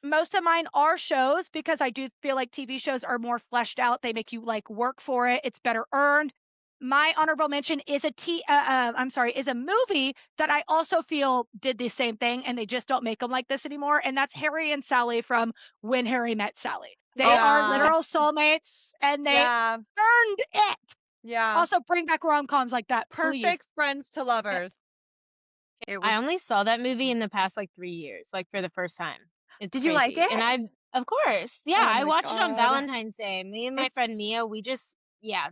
most of mine are shows because I do feel like TV shows are more fleshed out. They make you like work for it. It's better earned. My honorable mention is is a movie that I also feel did the same thing, and they just don't make them like this anymore. And that's Harry and Sally from When Harry Met Sally. They are Yeah. literal soulmates, and they Yeah, earned it. yeah. Also, bring back rom-coms like that, please. Perfect friends to lovers. It was. I only saw that movie in the past like 3 years, like for the first time. It's Did you like crazy. it? And of course, yeah, Oh I my watched it on God. Valentine's Day. Me and my friend It's- Mia, we just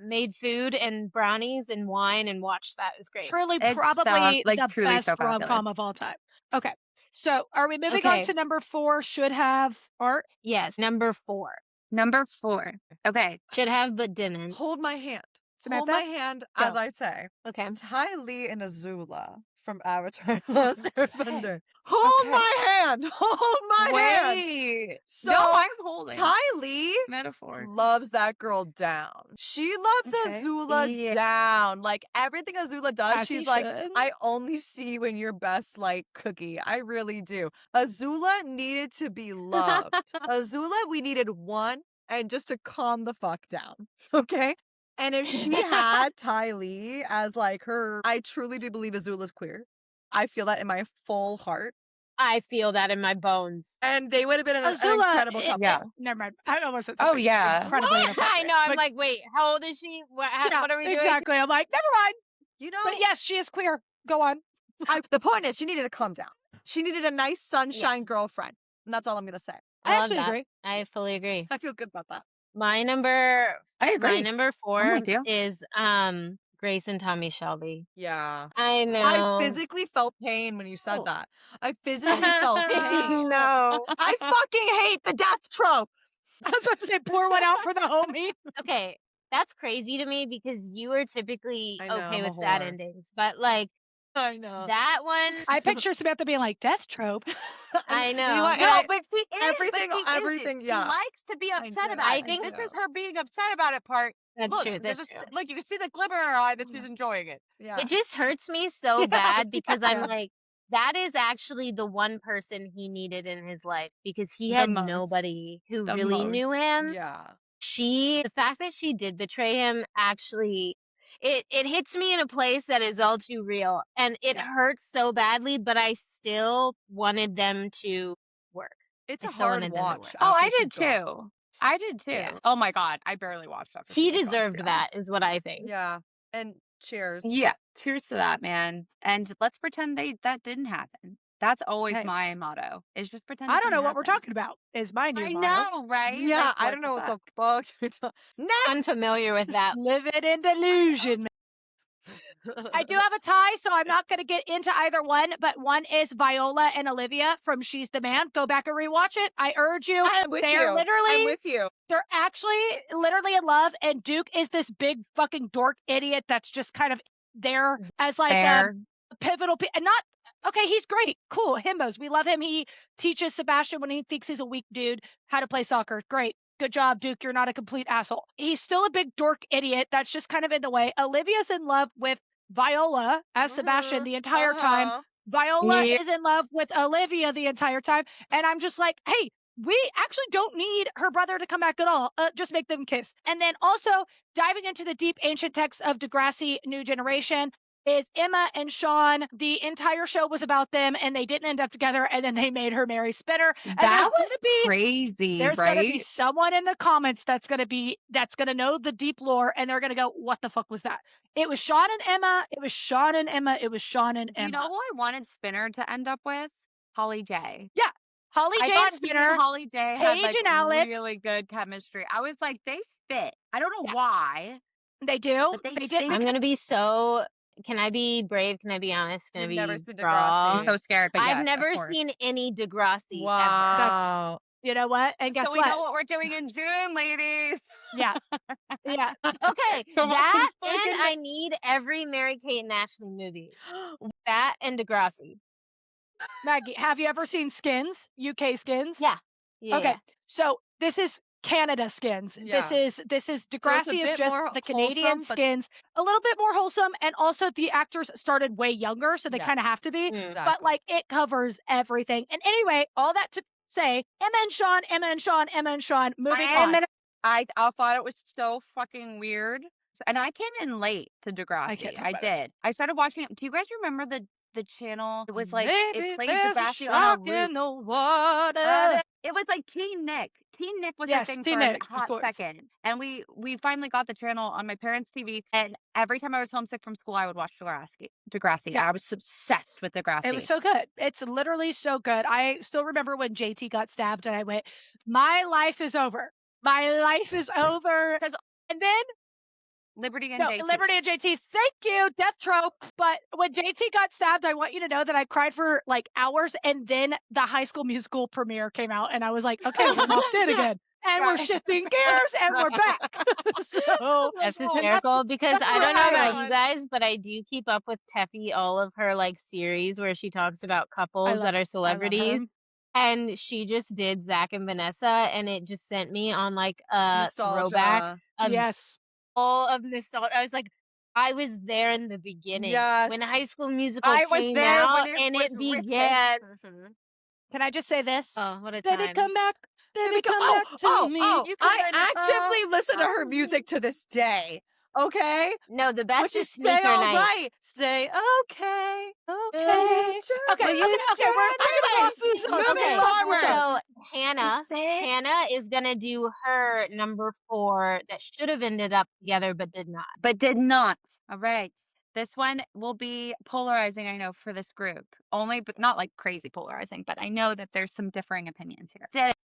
made food and brownies and wine and watched that. It was great. Truly, It's probably like the truly best so rom-com fabulous. of all time. Okay, so are we moving on Okay. to number 4? Should have art. Yes, number 4. Number 4. Okay. Should have but didn't. Hold my hand. Samantha? Hold my hand Go. as I say. Okay. Ty Lee and Azula from Avatar: The Last Airbender. Okay. Hold Okay. my hand. Hold my hand. Wait. So no, I'm holding. Ty Lee Metaphor. loves that girl down. She loves Okay. Azula Yeah. down. Like everything Azula does, As he she's like, should. I only see you in your best like cookie. I really do. Azula needed to be loved. Azula, we needed one and just to calm the fuck down. Okay? And if she had Ty Lee as like her, I truly do believe Azula's queer. I feel that in my full heart. I feel that in my bones. And they would have been an Azula, incredible couple. Yeah. Never mind. I almost said Oh, something yeah. incredibly I inappropriate. know. I'm But like, wait, how old is she? yeah, What are we doing? exactly. I'm like, never mind. You know, But yes, she is queer. Go on. the point is she needed to calm down. She needed a nice sunshine girlfriend. And that's all I'm going to say. I I love actually that. agree. I fully agree. I feel good about that. My number I agree. My number 4 with you. is Grace and Tommy Shelby. Yeah. I know. I physically felt pain when you said that. I physically felt pain. No. I fucking hate the death trope. I was about to say, pour one out for the homie. Okay, that's crazy to me because you are typically I know, okay I'm a with sad whore. endings, but like I know. that one, I picture Samantha being like, death trope. I You know. know what? No, And I- but she is. everything- but she everything, isn't. yeah. She likes to be I upset do, about I it. think and so. this is her being upset about it part. That's Look, true. there's That's true. look, you can see the glimmer in her eye that she's enjoying it. Yeah. It just hurts me so Yeah, bad because I'm yeah. like, that is actually the one person he needed in his life because he The had most. nobody who The really most. knew him. Yeah. The fact that she did betray him actually, it hits me in a place that is all too real. And it hurts so badly, but I still wanted them to work. It's I a still hard wanted them to watch. work. Oh, after I did she's gone. too. I did too. Yeah. Oh my god, I barely watched after He she was gone, to deserved be that, honest. is what I think. Yeah. And cheers. Yeah, cheers to that, man. And let's pretend that didn't happen. That's always Hey. my motto. Is just pretend. I it don't know didn't what we're happen. talking about, is my new I motto. know, right? Yeah, Like, I what don't know what fuck? the fuck you're talking. Next. Unfamiliar with that. Living in delusion. I do have a tie, so I'm not going to get into either one, but one is Viola and Olivia from She's the Man. Go back and rewatch it. I urge you. I'm with They're you. literally, I'm with you. they're actually literally in love, and Duke is this big fucking dork idiot that's just kind of there as like Fair. a pivotal, and not Okay, he's great. Cool. Himbos. We love him. He teaches Sebastian when he thinks he's a weak dude how to play soccer. Great. Good job, Duke. You're not a complete asshole. He's still a big dork idiot. That's just kind of in the way. Olivia's in love with Viola as Sebastian the entire time. Viola Yeah. is in love with Olivia the entire time. And I'm just like, hey, we actually don't need her brother to come back at all. Just make them kiss. And then also diving into the deep ancient texts of Degrassi New Generation is Emma and Sean. The entire show was about them and they didn't end up together and then they made her marry Spinner. And That was crazy, there's gonna be right? someone in the comments that's gonna know the deep lore and they're gonna go, what the fuck was that? It was Sean and Emma. It was Sean and Emma. It was Sean and Do you know Emma. who I wanted Spinner to end up with? Holly J. Yeah. Holly I J thought and he Spinner, and Holly J had Paige like and Alex. really good chemistry. I was like, they fit. I don't know Yeah. why. They do. But They did. I'm gonna be so. Can I be brave? Can I be honest? Can I You've be never seen raw? Degrassi. I'm so scared, but I've yes, never of course. seen any Degrassi ever. Wow. You know what? And guess So we what? know what we're doing in June, ladies. Yeah. Yeah. Okay, Come on, that and fucking- I need every Mary Kate and Ashley movie. That and Degrassi. Maggie, have you ever seen Skins? UK Skins? Yeah. Yeah. Okay. So this is Canada Skins. Yeah. This is Degrassi is bit just more the Canadian wholesome, but- Skins, a little bit more wholesome, and also the actors started way younger, so they kind of have to be. Mm. But like it covers everything. And anyway, all that to say, Emma and Sean, Emma and Sean, Emma and Sean. Moving on. I thought it was so fucking weird. And I came in late to Degrassi. can't talk I about did. I started watching it. Do you guys remember the channel? It was like Maybe it played there's a Degrassi on shark a loop. in the water. It was like Teen Nick. Teen Nick was Yes, a thing Teen for Nick, a of hot course. second. And we finally got the channel on my parents' TV. And every time I was homesick from school, I would watch Degrassi. Yeah. I was obsessed with Degrassi. It was so good. It's literally so good. I still remember when JT got stabbed and I went, my life is over. My life is over. 'Cause And then Liberty and no, JT. Liberty and JT, thank you, death trope. But when JT got stabbed, I want you to know that I cried for like hours, and then the High School Musical premiere came out, and I was like, okay, we're locked in again, and we're shifting gears, and we're back. So That's hysterical because that's I don't know right. about you guys, but I do keep up with Teffy, all of her like series where she talks about couples that are celebrities. And she just did Zach and Vanessa, and it just sent me on like a throwback Nostalgia. of Yes. all of nostalgia. I was like, I was there in the beginning Yes. when High School Musical I was came there out, when it and was it written. began. Can I just say this? Oh, what a Baby, time! come back. Baby, come back to me. I couldn't- actively listen to her music to this day. Okay? No, the best Which is is say Sneaker all Night. right. Say okay. Okay. Just Okay. will you Okay. forward. So Hannah Say- is gonna do her number 4 that should have ended up together but did not. But did not. All right. This one will be polarizing, I know, for this group. Only, but not like crazy polarizing, but I know that there's some differing opinions here. Did it.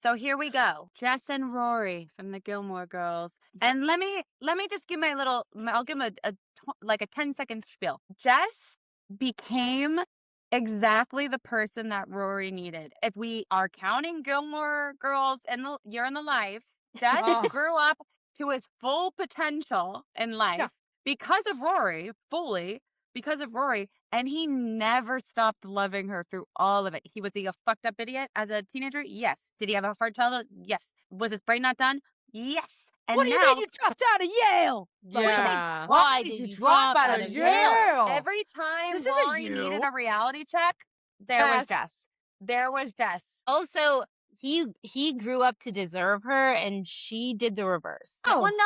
So here we go. Jess and Rory from the Gilmore Girls. And let me just give my little, I'll give them a 10-second spiel. Jess became exactly the person that Rory needed. If we are counting Gilmore Girls in the year in the life, Jess Oh. grew up to his full potential in life because of Rory, fully because of Rory, and he never stopped loving her through all of it. Was he a fucked up idiot as a teenager? Yes. Did he have a hard childhood? Yes. Was his brain not done? Yes. And What do you now, mean you dropped out of Yale? Yeah. Why did you drop out of Yale? Every time This isn't Rory needed you. a reality check, there was Yes. Jess. There was Jess. Also, he grew up to deserve her, and she did the reverse. Oh. Well, no,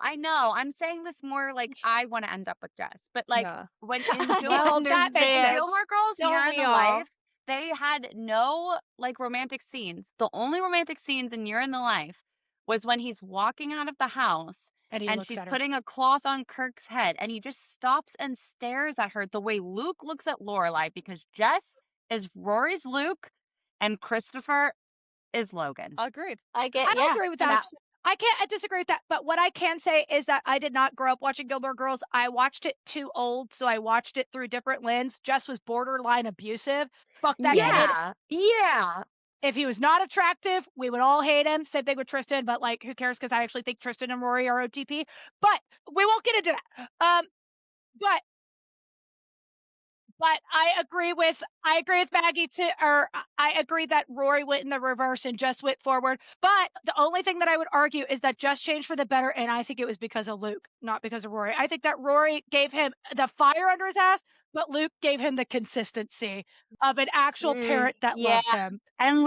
I know. I'm saying this more like I want to end up with Jess. But like Yeah. when in I Gilmore, that makes in understand. Gilmore Girls, Don't Year in we the all? Life, they had no like romantic scenes. The only romantic scenes in Year in the Life was when he's walking out of the house And he and looks she's at her. putting a cloth on Kirk's head, and he just stops and stares at her the way Luke looks at Lorelai, because Jess is Rory's Luke and Christopher is Logan. Agreed. I get. I yeah. agree with that. I disagree with that. But what I can say is that I did not grow up watching Gilmore Girls. I watched it too old, so I watched it through different lens. Jess was borderline abusive. Fuck that kid. Yeah. If he was not attractive, we would all hate him. Same thing with Tristan, but like, who cares? Because I actually think Tristan and Rory are OTP. But we won't get into that. But I agree with Maggie too, or I agree that Rory went in the reverse and Jess went forward. But the only thing that I would argue is that Jess changed for the better, and I think it was because of Luke, not because of Rory. I think that Rory gave him the fire under his ass, but Luke gave him the consistency of an actual parent that Yeah. loved him. And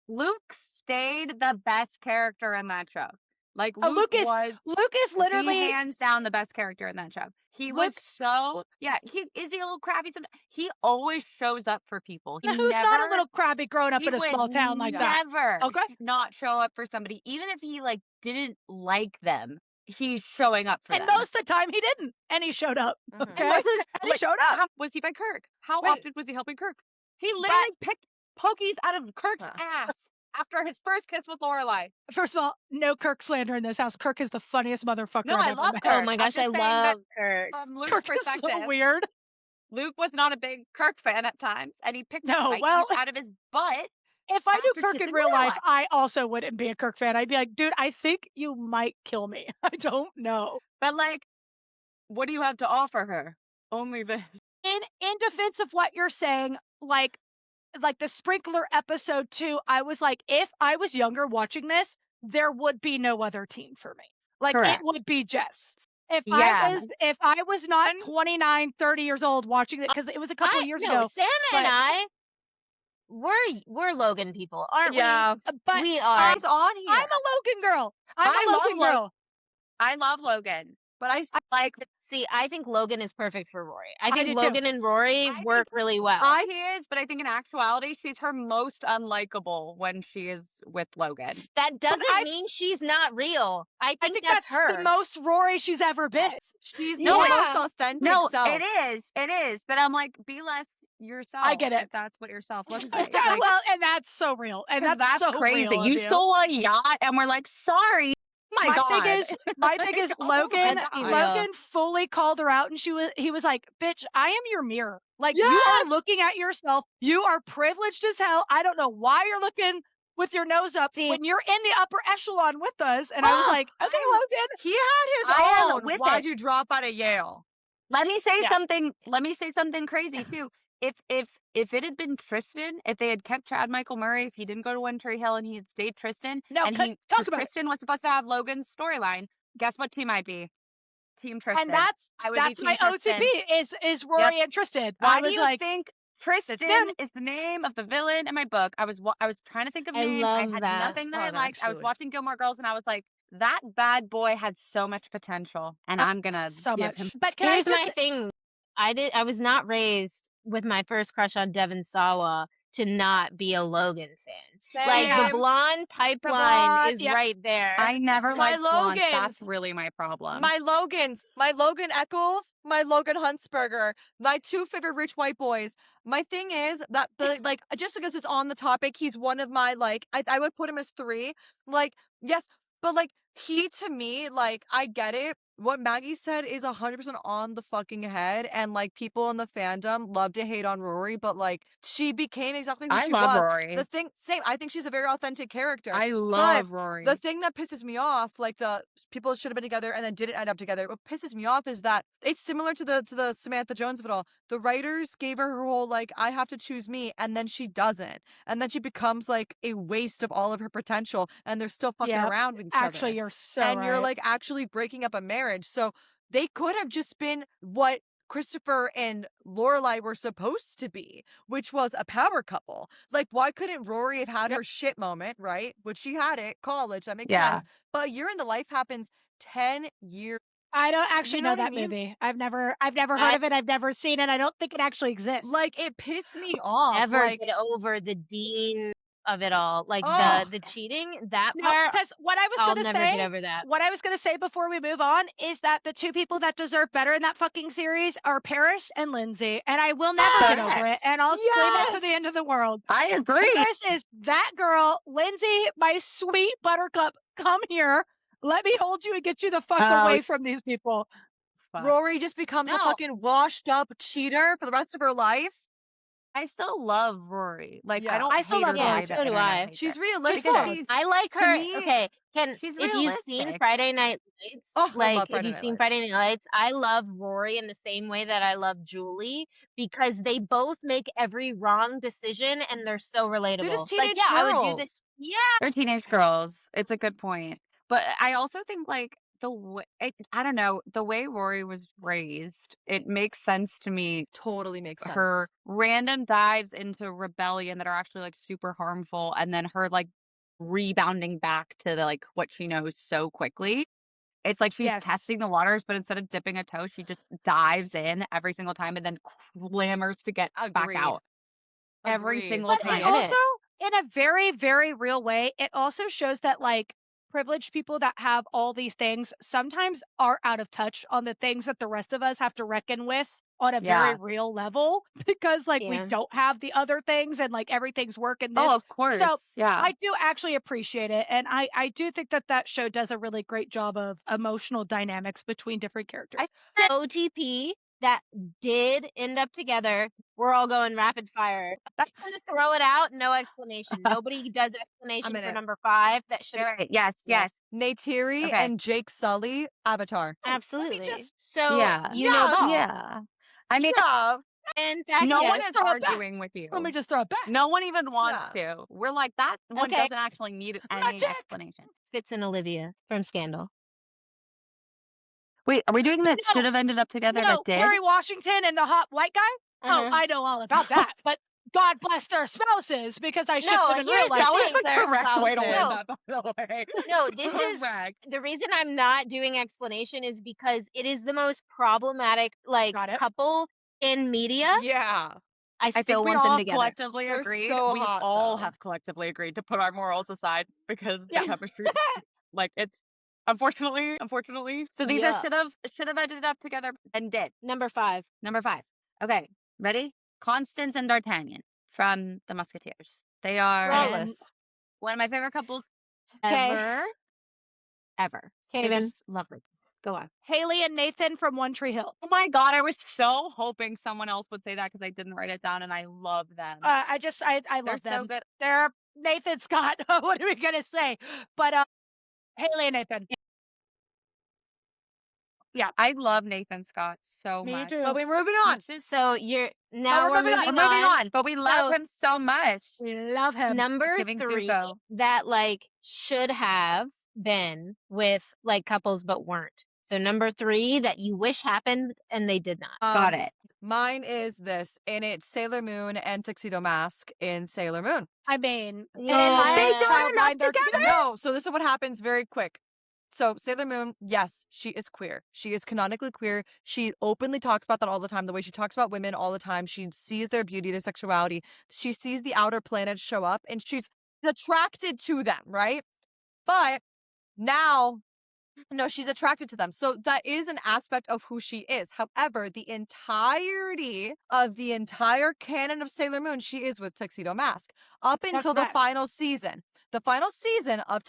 Luke stayed the best character in that show. Like Luke Luke is the literally hands down the best character in that show. He was Luke. so he is he a little crabby sometimes. He always shows up for people. He Now, who's not a never little crabby growing up he in a would small town like that? never Okay. not show up for somebody, even if he like didn't like them. He's showing up for And them. most of the time he didn't, and he showed up. Mhm. Okay, And and he showed up. How was he by Kirk? How Wait. often was he helping Kirk? He literally picked pokies out of Kirk's ass after his first kiss with Lorelai. First of all, no Kirk slander in this house. Kirk is the funniest motherfucker No, I've I ever love met. Kirk. Oh my I'm gosh, just I saying that love Kirk. from Luke's Kirk is perspective, so weird. Luke was not a big Kirk fan at times, and he picked No, fights well, out of his butt. if I knew after Kirk in kissing real life, Lorelai. I also wouldn't be a Kirk fan. I'd be like, dude, I think you might kill me. I don't know. But like, what do you have to offer her? Only this. In defense of what you're saying, like the sprinkler episode 2, I was like, if I was younger watching this, there would be no other team for me. Like Correct. it would be Jess. If Yeah. I was not 29, 30 years old watching it, because it was a couple of years ago. Sam and but- I, we're Logan people, aren't Yeah. But we? We are. He's on here. I'm a Logan girl. I'm I a love Logan girl. I love Logan. But I Like See, I think Logan is perfect for Rory. I I think do too. Logan and Rory I work really well. he is, but I think in actuality, she's her most unlikable when she is with Logan. That doesn't I- mean she's not real. I I think think that's her. the most Rory she's ever been. she's No, the yeah. most authentic No, self. it is. But I'm like, be less yourself. I get it. If that's what yourself looks like. Yeah, Like, well, and that's so real. And 'cause that's so crazy. real of You stole a yacht, and we're like, sorry. Oh my God. My thing is Oh Logan. my God. Logan fully called her out, and he was like, "Bitch, I am your mirror. Like you Yes! are looking at yourself. You are privileged as hell. I don't know why you're looking with your nose up See- when you're in the upper echelon with us." And I was like, "Okay, Logan." He had his I am own. with Why'd it. you drop out of Yale? Let me say Yeah. something. Let me say something crazy too. If it had been Tristan, if they had kept Chad Michael Murray, if he didn't go to One Tree Hill and he had stayed Tristan, No, and talk because about it. Tristan was supposed to have Logan's storyline, guess what team I'd be? Team Tristan. And that's I would be that's my Team Tristan. OTP is Rory interested. Why I do was you like, think him. Tristan is the name of the villain in my book? I was trying to think of I names. love I had that. nothing that I Fun, liked. I was actually. watching Gilmore Girls and I was like, that bad boy had so much potential, and I'm gonna so give much. him. But can Here's I just my thing. I was not raised with my first crush on Devon Sawa to not be a Logan fan. Like the Same. blonde pipeline blonde, is yep. right there. I never My liked blondes. That's Logans. really my problem. My Logan Eccles, my Logan Huntsberger, my two favorite rich white boys. My thing is that just because it's on the topic, he's one of my I would put him as 3. Like, yes, but he to me, I get it. What Maggie said is 100% on the fucking head, and people in the fandom love to hate on Rory, but she became exactly who I she love was. Rory. The thing, same. I think she's a very authentic character. I love Rory. The thing that pisses me off, the people should have been together and then didn't end up together. What pisses me off is that it's similar to the Samantha Jones of it all. The writers gave her whole I have to choose me, and then she doesn't, and then she becomes a waste of all of her potential, and they're still fucking Yeah, around with each actually, other. you're so And right. you're actually breaking up a marriage. So they could have just been what Christopher and Lorelai were supposed to be, which was a power couple. Why couldn't Rory have had her shit moment, right? Which she had at college. That makes Yeah. sense. But Year in the Life happens 10 years. I don't actually You know know what I that mean? movie. I've never heard of it. I've never seen it. I don't think it actually exists. It pissed me off. Never get over the Dean of it all. Oh. The cheating, that No, part. because what I was I'll gonna never say, get over that. what I was gonna say before we move on is that the two people that deserve better in that fucking series are Parrish and Lindsay, and I will never get over it. And I'll scream it to Yes! the end of the world. I agree. Paris is that girl, Lindsay, my sweet buttercup. Come here, let me hold you and get you the fuck Oh. away from these people. Fuck. Rory just becomes a No. fucking washed up cheater for the rest of her life. I still love Rory. Like, I Yeah. don't I still hate her love the Yeah, Rory way too. the so do internet I. hates She's her. realistic. Because good. she's I like to her. me, Okay, she's if you've seen realistic. Friday Night Lights, Oh, I love if Friday you've Night seen Lights. Friday Night Lights, I love Rory in the same way that I love Julie because they both make every wrong decision and they're so relatable. They're just Like, teenage yeah, I would do this. girls. Yeah, They're teenage girls. It's a good point. But I also think like I don't know, the way Rory was raised, it makes sense to me. Totally makes sense. Her random dives into rebellion that are actually like super harmful, and then her like rebounding back to the, like what she knows so quickly. It's like she's Yes. testing the waters, but instead of dipping a toe, she just dives in every single time and then clamors to get back Agreed. out every Agreed. single But it time. get also, it. in a very, very real way, it also shows that like privileged people that have all these things sometimes are out of touch on the things that the rest of us have to reckon with on a very Yeah. real level because like we Yeah. don't have the other things and like everything's working this. Oh, of So course. Yeah. I do actually appreciate it. And I do think that that show does a really great job of emotional dynamics between different characters. OTP that did end up together, we're all going rapid fire. That's gonna throw it out, no explanation. Nobody does explanation in for it. number 5. That should You're right. Yes, Yeah. yes. Neytiri Okay. and Jake Sully, Avatar. absolutely. just- So Yeah. you know both. Yeah. I mean, Yeah. In fact, no one yes. is throw it back. arguing with you. Let me just throw it back. No one even wants Yeah. to. We're like, that one Okay. doesn't actually need any Magic! explanation. Fitz and Olivia from Scandal. Wait, are we doing that No. should have ended up together No, that did? Harry Washington and the hot white guy? Oh, Uh-huh. I know all about that. But God bless their spouses because I shipped No, them in real here's the life. That was thing. the Their correct way to win spouses. that, by the way. No, this is Correct. the reason I'm not doing explanation is because it is the most problematic like Got it. couple in media. Yeah. I I think still we want all them have together. collectively They're agreed. so We hot, all though. have collectively agreed to put our morals aside because Yeah. the chemistry is just, like it's unfortunately. So these are Yeah. should have ended up together and did. Number 5. Number 5. Okay, ready? Constance and D'Artagnan from the Musketeers. They are Flawless. one of my favorite couples 'Kay. ever. Ever. They're Kevin. just lovely. Go on. Haley and Nathan from One Tree Hill. Oh my god, I was so hoping someone else would say that because I didn't write it down and I love them. I They're love them. so good. They're Nathan Scott. What are we gonna say? But Haley and Nathan. I love Nathan Scott so Me much. too. But we're moving on. He's just So now we're we're moving on. moving we're moving on. on, but we love So him so much. We love him. number Giving 3 Zuko. that like should have been with like couples but weren't. So number 3 that you wish happened and they did not. Got it. Mine is this, and it's Sailor Moon and Tuxedo Mask in Sailor Moon. I mean, Yeah. They They don't end up together? No, so this is what happens very quick. So Sailor Moon, yes, she is queer. She is canonically queer. She openly talks about that all the time. The way she talks about women all the time. She sees their beauty, their sexuality. She sees the outer planets show up, and she's attracted to them, right? But now, no, she's attracted to them. So that is an aspect of who she is. However, the entirety of the entire canon of Sailor Moon, she is with Tuxedo Mask up until the correct. final season. The final season of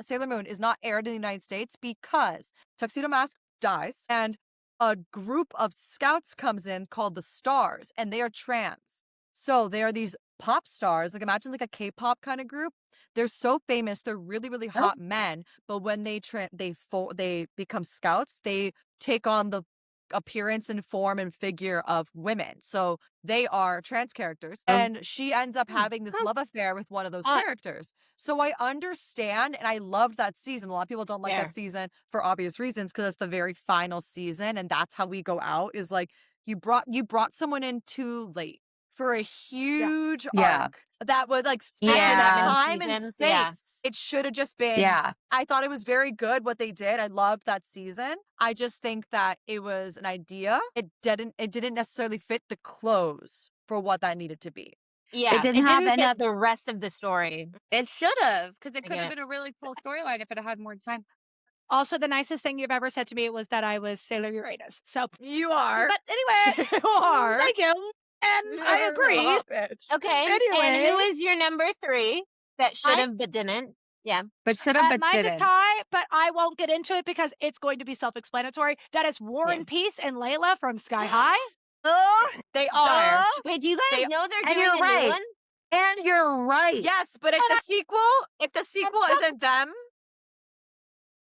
Sailor Moon is not aired in the United States because Tuxedo Mask dies and a group of scouts comes in called the Stars, and they are trans. So they are these pop stars, like imagine like a K-pop kind of group. They're so famous. They're really, really hot men. But when they become scouts, they take on the appearance and form and figure of women. So they are trans characters. And she ends up having this love affair with one of those characters. So I understand, and I loved that season. A lot of people don't like Fair. that season for obvious reasons because it's the very final season, and that's how we go out. Is like you brought someone in too late for a huge Yeah. arc that would like span Yeah. that 7 time and seasons, space. yeah. It should have just been. Yeah. I thought it was very good what they did. I loved that season. I just think that it was an idea. It didn't necessarily fit the close for what that needed to be. Yeah. It didn't have fit enough- the rest of the story. It should have, because it I could get have it. been a really cool storyline if it had more time. Also, the nicest thing you've ever said to me was that I was Sailor Uranus. So, You are. but anyway, You are. thank you. And I You're agree. a bitch. Okay. And Anyway. who is your number 3 that should have but didn't? Yeah. But should have, but Mine's a didn't. tie, but I won't get into it because it's going to be self-explanatory. That is War Yeah. and Peace and Layla from Sky High. They are. Wait, do you guys They- know they're And doing you're a right. new one? And you're right. Yes, but if the sequel isn't them,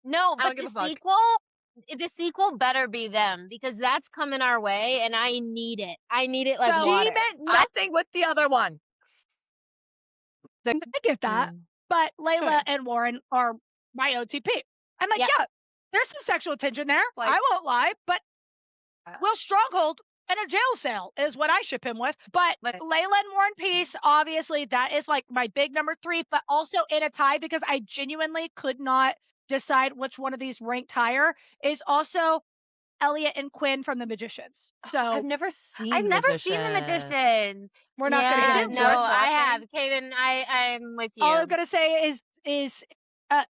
No, I but don't give a fuck. the sequel better be them because that's coming our way, and I need it. I need it like So- she water. meant nothing with the other one. I get that. But Layla Sure. and Warren are my OTP. I'm like, Yep. yeah, there's some sexual tension there. Like- I won't lie, but Will Stronghold and a jail cell is what I ship him with. But Like- Layla and War and Peace, obviously, that is like my big number 3, but also in a tie because I genuinely could not decide which one of these ranked higher is also Elliot and Quinn from The Magicians. So I've never seen. I've never seen The Magicians. we're not going to Yeah, get Is it into no, it. worth I have. watching? Kaden, I'm with you. All I'm gonna say is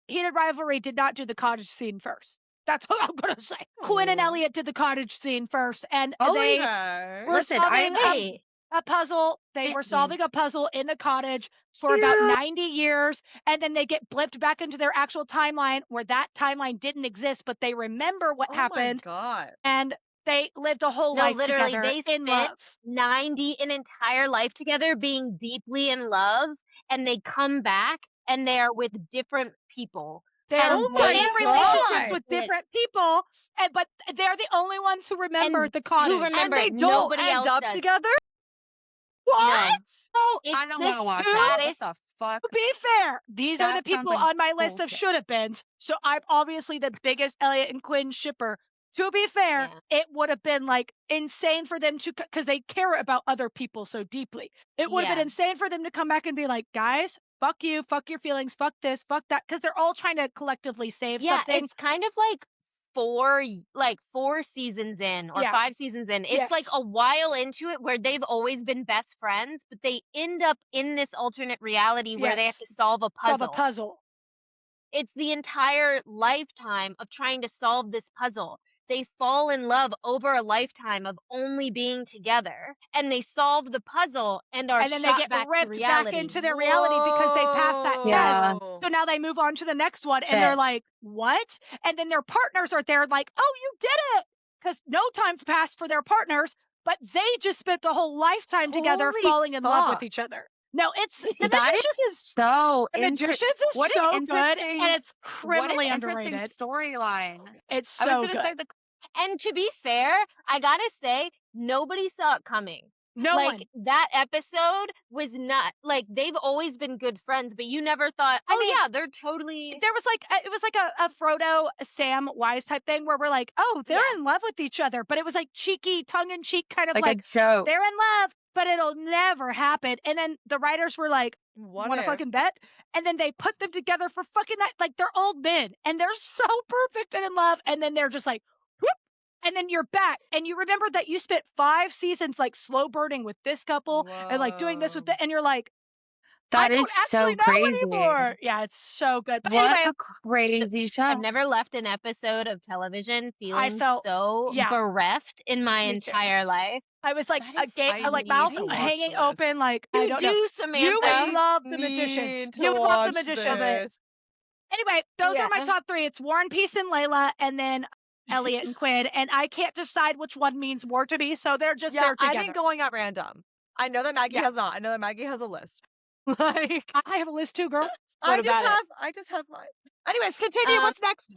Heated Rivalry did not do the cottage scene first. That's what I'm gonna say. Quinn and Oh. Elliot did the cottage scene first, and Oh, they Okay. were Listen, solving Wait, a puzzle. They were Mm-mm. solving a puzzle in the cottage for about Cute. 90 years, and then they get blipped back into their actual timeline where that timeline didn't exist, but they remember what Oh happened, my god. and they lived a whole no, life literally, together they in spent love. 90 an entire life together being deeply in love, and they come back and they are with different people. They're Oh in my relationships God. with different people, but they're the only ones who remember And the cottage. who remember And it, they don't nobody end else up does. together? What? Oh, It's I don't the want to watch that. saddest- What the fuck? To be fair, these are the That sounds people like on my list of bullshit. should have beens. So I'm obviously the biggest Elliot and Quinn shipper. To be fair, Yeah. it would have been like insane for them to, because they care about other people so deeply. It would have Yeah. been insane for them to come back and be like, guys, fuck you, fuck your feelings, fuck this, fuck that, because they're all trying to collectively save Yeah, something. it's kind of like 4 seasons in or Yeah. 5 seasons in. It's like Yes. a while into it where they've always been best friends, but they end up in this alternate reality where they have Yes. to solve a puzzle. Solve a puzzle. It's the entire lifetime of trying to solve this puzzle. They fall in love over a lifetime of only being together, and they solve the puzzle and are And then they shot get back to ripped reality. back into their reality because they passed that Yeah. test. So now they move on to the next one and they're Shit. like, what? And then their partners are there like, oh, you did it. Because no time's passed for their partners, but they just spent a whole lifetime together Holy falling in love with fuck. each other. No, it's The That Magicians is So The Magicians is what so an good and interesting it's what an criminally interesting underrated. storyline. It's I was so gonna good. say the And to be fair, I gotta say, nobody saw it coming. No like one. that episode was not like they've always been good friends, but you never thought, I oh mean, yeah, they're totally. There was like it was like a Frodo Sam Wise type thing where we're like, oh, they're Yeah. in love with each other, but it was like cheeky, tongue in cheek kind of like like a joke. they're in love, but it'll never happen. And then the writers were like, What want to if? fucking bet? And then they put them together for fucking night. Like they're old men and they're so perfect and in love. And then they're just like, whoop. And then you're back and you remember that you spent 5 seasons like slow burning with this couple and like doing this with Whoa. and you're like, That I is don't actually so know crazy. anymore. Yeah, it's so good. But What anyway, a crazy show. I've never left an episode of television feeling felt- so yeah. bereft in my Me too. entire life. I was like That is I like need mouth to watch hanging this. open, like I You don't do, know. Samantha. You I would love The need Magicians. to You would love The watch Magicians. this. Anyway, those are my Yeah. top 3. It's War and Peace and Layla, and then Elliot and Quinn. And I can't decide which one means more to me, so they're just Yeah, there I've together. been going at random. I know that Maggie Yeah. has not. I know that Maggie has a list. Like I have a list too, girl. I What just about it? I just have mine. Anyways, continue. What's next?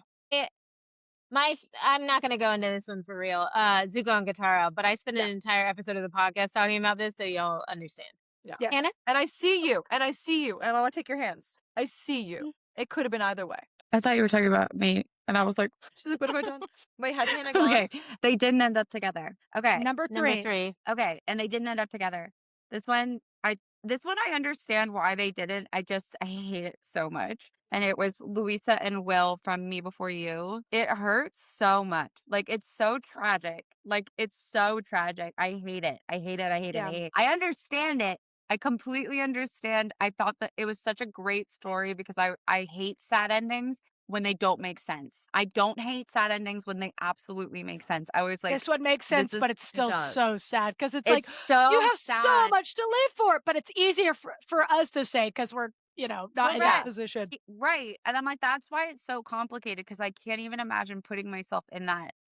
I'm not gonna go into this one for real. Zuko and Katara, but I spent an entire episode of the podcast talking about this, so y'all understand. Yeah. Yes. Hannah? And I see you. And I see you. And I want to take your hands. I see you. It could have been either way. I thought you were talking about me, and I was like, She's like, what have I done? Wait, has Hannah gone? okay, they didn't end up together. Okay, Number 3. Number 3. okay, and they didn't end up together. This one I understand why they didn't. I hate it so much. And it was Louisa and Will from Me Before You. It hurts so much. Like it's so tragic. Like it's so tragic. I hate it. I hate it. I hate it. Yeah. I hate it. I understand it. I completely understand. I thought that it was such a great story because I hate sad endings when they don't make sense. I don't hate sad endings when they absolutely make sense. I was like, This one makes sense, this but is- it's still does. so sad because it's it's like so you have so sad. much to live for, but it's easier for us to say because we're not in that Correct. position. Right. And I'm like, that's why it's so complicated because I can't even imagine putting myself in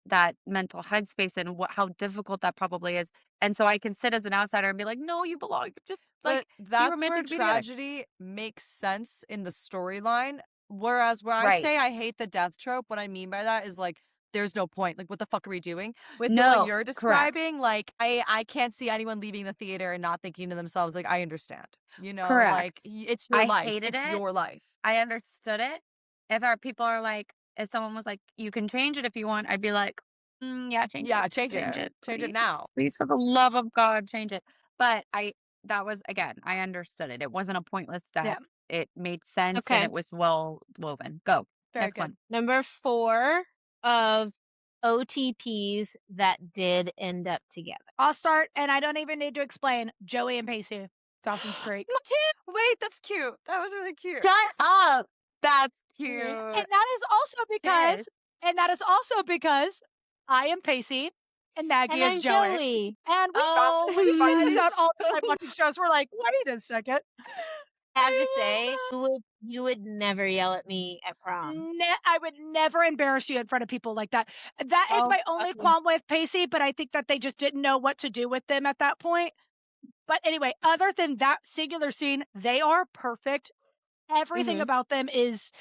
that mental headspace and how difficult that probably is And so I can sit as an outsider and be like, no, you belong. Just But like be that's where romantic, be together. tragedy makes sense in the storyline. Whereas where I Right. say I hate the death trope, what I mean by that is like there's no point. Like what the fuck are we doing? With the one No, you're correct. describing, like I can't see anyone leaving the theater and not thinking to themselves, like, I understand. You know, like Correct. it's your I life. hated It's it. your life. I understood it. If our people are like, if someone was like, you can change it if you want, I'd be like, yeah, change Yeah, it. change Change it. it. Change it Please. now. Please, for the love of God, change it. But that was, again, I understood it. It wasn't a pointless Yeah. death. It made sense and Okay. it was well woven. Go. Very Next good. one. Number 4 of OTPs that did end up together. I'll start, and I don't even need to explain. Joey and Pacey, Dawson's Creek. Me too. Wait, that's cute. That was really cute. Shut up. That's cute. Yeah. And that is also because, Yes. I am Pacey and Maggie And is I'm Joey. Joey. And Oh, we find that this is out all the so time watching shows. We're like, wait a second. I have to I say, love you would never yell at me at prom. I would never embarrass you in front of people like that. That is Oh, my only fucking qualm with Pacey, but I think that they just didn't know what to do with them at that point. But anyway, other than that singular scene, they are perfect. Everything Mhm. about them is,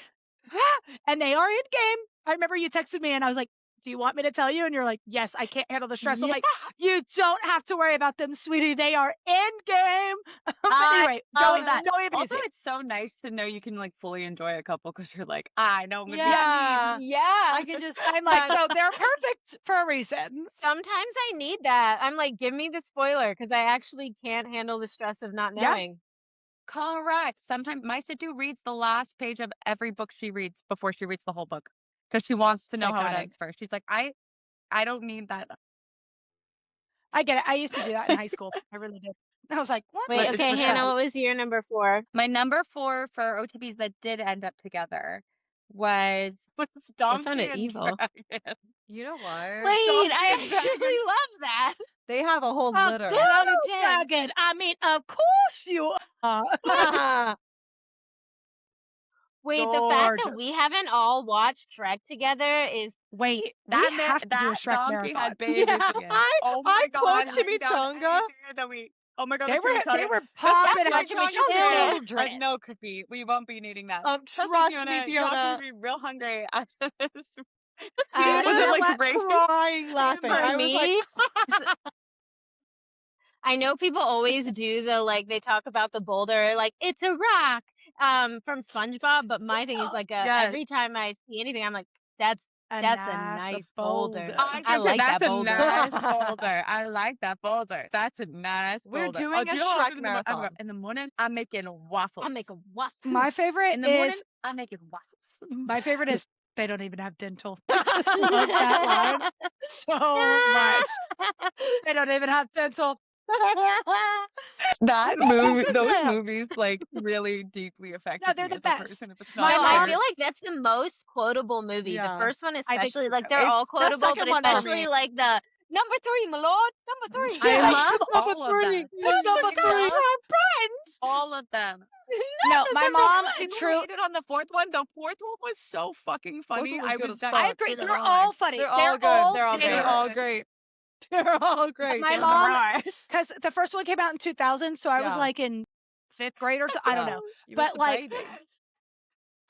and they are in game. I remember you texted me and I was like, do you want me to tell you? And you're like, yes, I can't handle the stress. I'm Yeah. like, you don't have to worry about them, sweetie. They are in game. But I anyway, love Joey, that. Joey and Also, Pacey. it's so nice to know you can like fully enjoy a couple because you're like, I know I'm gonna Yeah. Yeah. I can just I'm like, spend so they're perfect for a reason. Sometimes I need that. I'm like, give me the spoiler because I actually can't handle the stress of not Yeah. knowing. Correct. Sometimes my Situ reads the last page of every book she reads before she reads the whole book because she wants to know how it Psychotic. ends first. She's like, I don't need that. I get it. I used to do that in high school. I really did. I was like, what? Wait, But it's okay, Hannah, respect. what was your number 4? My number 4 for OTPs that did end up together was That Donkey sounded and evil. Dragon. you know what? Wait, Donkey I and actually Dragon. love that. They have a whole A litter. 10 out of 10. dragon. I mean, of course you are. Wait, the fact that Gorgeous. we haven't all watched Shrek together is Wait, That we man, have to do a that Shrek donkey marathon. had babies Yeah, again. Oh my I God! quote Hang down Chimichanga. anything that we. Oh my God! They the chimichanga. were The popping That's out my chimichanga man. children. No, Cookie, we won't be needing that. Trust me, Y'all gonna Fiona. be real hungry after this. Uh, Was it Fiona like raining? crying laughing. for I was like, me. I know people always do the like they talk about the boulder like it's a rock from SpongeBob, but my thing is like Yes. every time I see anything, I'm like that's a nice boulder. I I can say like that's that a boulder. nice boulder. I like that boulder. That's a nice we're boulder. doing do a you know what Shrek I'm doing in the marathon. in the morning? I'm making waffles. I make a waffle. My favorite In the morning, is I'm making waffles. my favorite is they don't even have dental. I just love that line so much. They don't even have dental. That movie, those Yeah. movies, like really deeply affected they're me the as a best. person. If it's My No, not I mom- feel like that's the most quotable movie. Yeah. The first one think especially, so like too. they're all It's the quotable, second but one for especially me. like the number 3, my lord, number 3. I Yeah. love Number all of them. three. I Number three. love friends. all of them. No, my mom People true. hated on the fourth one. The fourth one was so fucking funny. one was I good was as dying. fuck. I agree. Either They're one. all funny. They're all good. They're all They're good. all great. They're all great. My They're mom, hard. because the first one came out in 2000, so I was Yeah. like in 5th grade or so. I don't Yeah. know. You But was a like baby.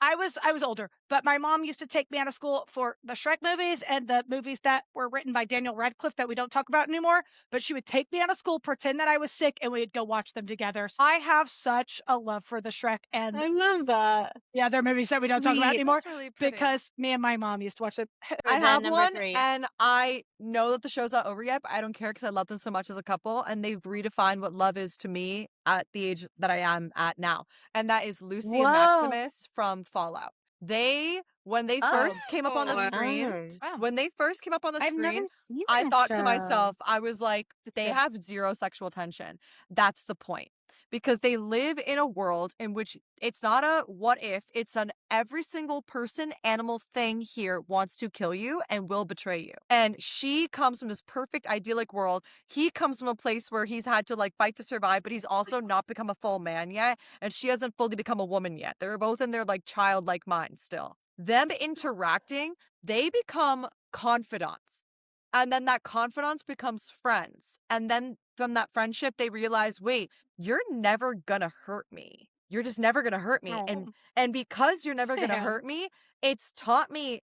I was older, but my mom used to take me out of school for the Shrek movies and the movies that were written by Daniel Radcliffe that we don't talk about anymore. But she would take me out of school, pretend that I was sick, and we'd go watch them together. So I have such a love for the Shrek and I love that. the other movies that we don't talk about Sweet. anymore That's really pretty. because me and my mom used to watch them. I then have number one, 3. and I know that the show's not over yet, but I don't care because I love them so much as a couple, and they've redefined what love is to me at the age that I am at now, and that is Lucy and Whoa. Maximus from Fallout. When they first came up on the Oh. screen, Wow. when they first came up on the I've screen, never seen I that thought show. to myself, I was like, It's they good. have zero sexual tension. That's the point. Because they live in a world in which it's not a what if, it's an every single person, animal, thing here wants to kill you and will betray you. And she comes from this perfect, idyllic world. He comes from a place where he's had to like fight to survive, but he's also not become a full man yet. And she hasn't fully become a woman yet. They're both in their like childlike minds still. Them interacting, they become confidants. And then that confidence becomes friends. And then from that friendship, they realize, wait, you're never gonna hurt me. You're just never gonna hurt me. Oh, And because you're never gonna Sam. hurt me, it's taught me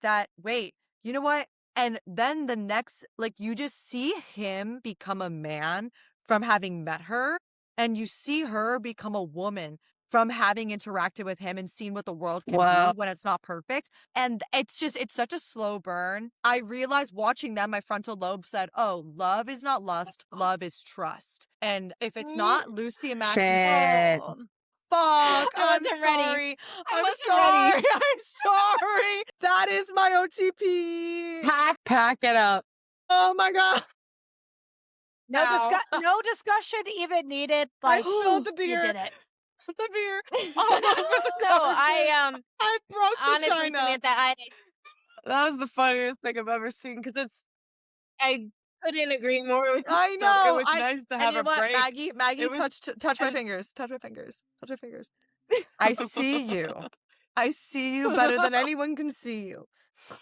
that, wait, you know what? And then the next, like, you just see him become a man from having met her, and you see her become a woman from having interacted with him and seen what the world can Whoa. be when it's not perfect. And it's such a slow burn. I realized watching them, my frontal lobe said, oh, love is not lust, love is trust. And if it's not Lucy and Mackie's Shit. Oh, fuck, I I'm wasn't ready. sorry. I I'm wasn't ready. sorry. I'm sorry. That is my OTP. Pack it up. Oh my God. no discussion even needed. I Like, spilled the you beer. did it. The beer all over the No, carpet. I broke the honestly, china. Samantha, That was the funniest thing I've ever seen because I couldn't agree more with you. I it know. was nice to And have you know a what, break. Maggie, It was- touch my fingers. Touch my fingers. Touch my fingers. I see you. I see you better than anyone can see you.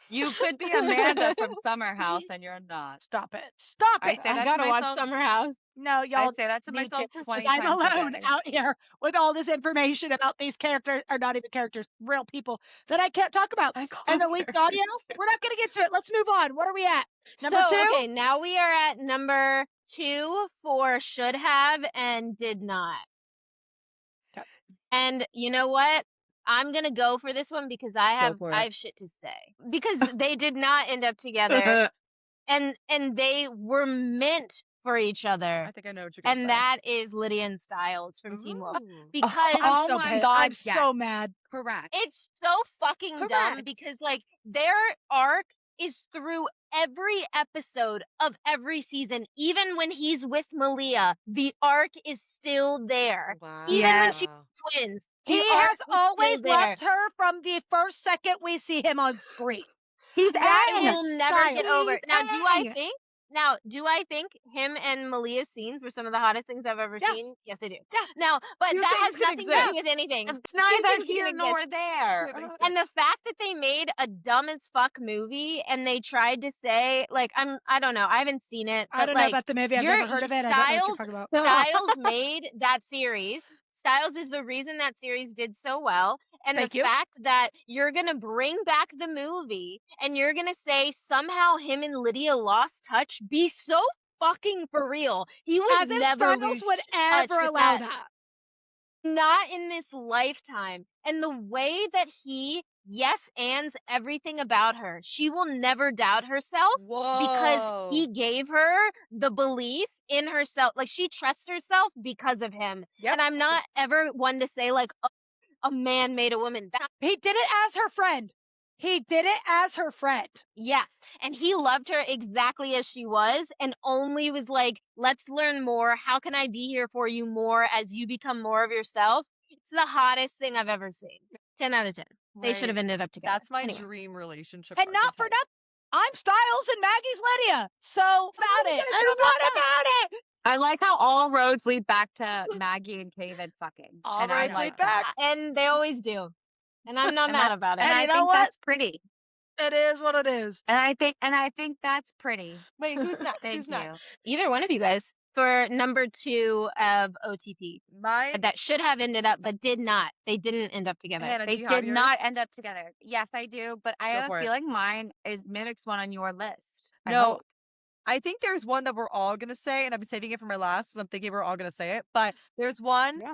You could be Amanda from Summer House and you're not. Stop it. Stop I it. say that I to gotta watch myself. Summer House. No, I y'all say that to need myself to, 20 because I'm times a alone day. out here with all this information about these characters, or not even characters, real people that I can't talk about. I call And the them leaked characters audio, too. we're not going to get to it. Let's move on. What are we at? Number So, 2? okay, now we are at number 2 for should have and did not. Okay. And you know what? I'm gonna go for this one because I for it. have shit to say. Because they did not end up together, and they were meant for each other. I think I know what you're gonna say. And that is Lydia and Styles from Teen Wolf. Ooh. Because Oh so my pissed. God, I'm yes. so mad. Correct. it's so fucking dumb Correct. because like their arc is through every episode of every season. Even when he's with Malia, the arc is still there. Wow. Even when she's Wow. twins, He the arc has is always still there. loved her from the first second we see him on screen. He's That It is will never get style. over. He's Now, Aang. do I think him and Malia's scenes were some of the hottest things I've ever Yeah. seen? Yes, I do. Yeah. Now, but Few that things has can nothing to do exist. with anything. It's Few neither things can here nor exist. there. And the fact that they made a dumb as fuck movie and they tried to say, like, I don't know, I haven't seen it, I but don't know like, about the movie. I've never heard of it. I don't know what you're talking about. Styles made that series. Styles is the reason that series did so well. And Thank the you. fact that you're going to bring back the movie and you're going to say somehow him and Lydia lost touch, be so fucking for real. He would As if never Styles lose would touch ever with allow that. that. Not in this lifetime. And the way that he yes ands everything about her, she will never doubt herself because Whoa. he gave her the belief in herself. Like she trusts herself because of him. Yep. And I'm not ever one to say like a man made a woman. He did it as her friend. He did it as her friend. Yeah. And he loved her exactly as she was and only was like, let's learn more. How can I be here for you more as you become more of yourself? It's the hottest thing I've ever seen. 10 out of 10. They should have Right. ended up together. That's my Anyway. dream relationship. And not for archetype. nothing, I'm Styles and Maggie's Lydia. So About it. And what about it? I like how all roads lead back to Maggie and David fucking. All and I roads lead like that. back. And they always do. And I'm not And mad that's- about it. And And I you know think what? that's pretty. It is what it is. And I think that's pretty. Wait, who's next? Thank Who's you. next? Either one of you guys for number 2 of OTP. Mine. That should have ended up, but did not. They didn't end up together. Hannah, do They you have did not yours? end up together. Yes, I do, but I Go have for a it. feeling mine is mimics one on your list. I No, hope. I think there's one that we're all gonna say, and I'm saving it for my last because I'm thinking we're all gonna say it. But there's one. Yeah.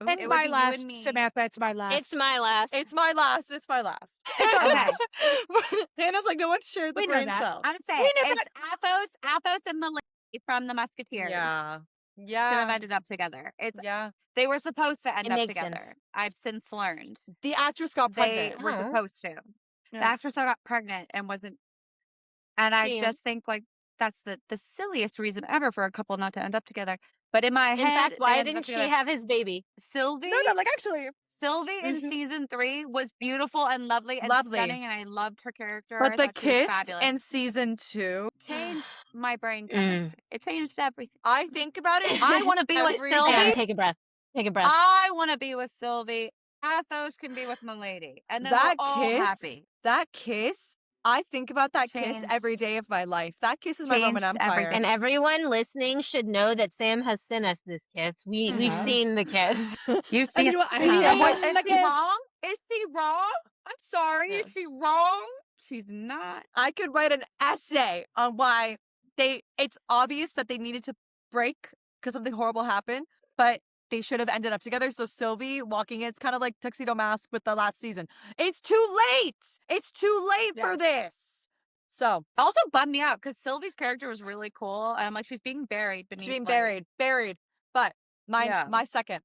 Ooh, It's it would my be you last, and me. Samantha. It's my last. It's my last. It's my last. It's my last. Okay. Hannah's like, no one shared the We know brain that. cell. I'm We saying knew it's Athos and Milady from the Musketeers. Yeah. Who have Yeah. ended up together. Yeah. They were supposed to end It up makes together. sense. I've since learned The actress got they pregnant. were Oh. supposed to. The Yeah. actress got pregnant and wasn't. And I Damn. just think like that's the silliest reason ever for a couple not to end up together. But in my In head, fact, they why ended up didn't she together. have his baby? Sylvie? No, like actually. Sylvie in Mhm. season 3 was beautiful and lovely and Lovely. stunning, and I loved her character. But I the thought she was kiss fabulous. in season 2, Changed my brain Mm. chemistry. It changed everything. I think about it. I want to be with every Sylvie. Hang on, day. take a breath. Take a breath. I want to be with Sylvie. Athos can be with Milady, and then That we're all kiss. happy. That kiss I think about that kiss Changed- every day of my life. That kiss is my Roman changed Empire. everything. And everyone listening should know that Sam has sent us this kiss. We've Mhm. seen the kiss. You've And seen you know what? I We've have. seen What, the is she kiss. wrong? Is she wrong? I'm sorry. No. Is she wrong? She's not. I could write an essay on why it's obvious that they needed to break because something horrible happened, but they should have ended up together. So Sylvie walking in, it's kind of like Tuxedo Mask with the last season. It's too late. It's too late for this. So Also bummed me out because Sylvie's character was really cool. And I'm like, she's being buried beneath. she's being like- buried. But Yeah. my second.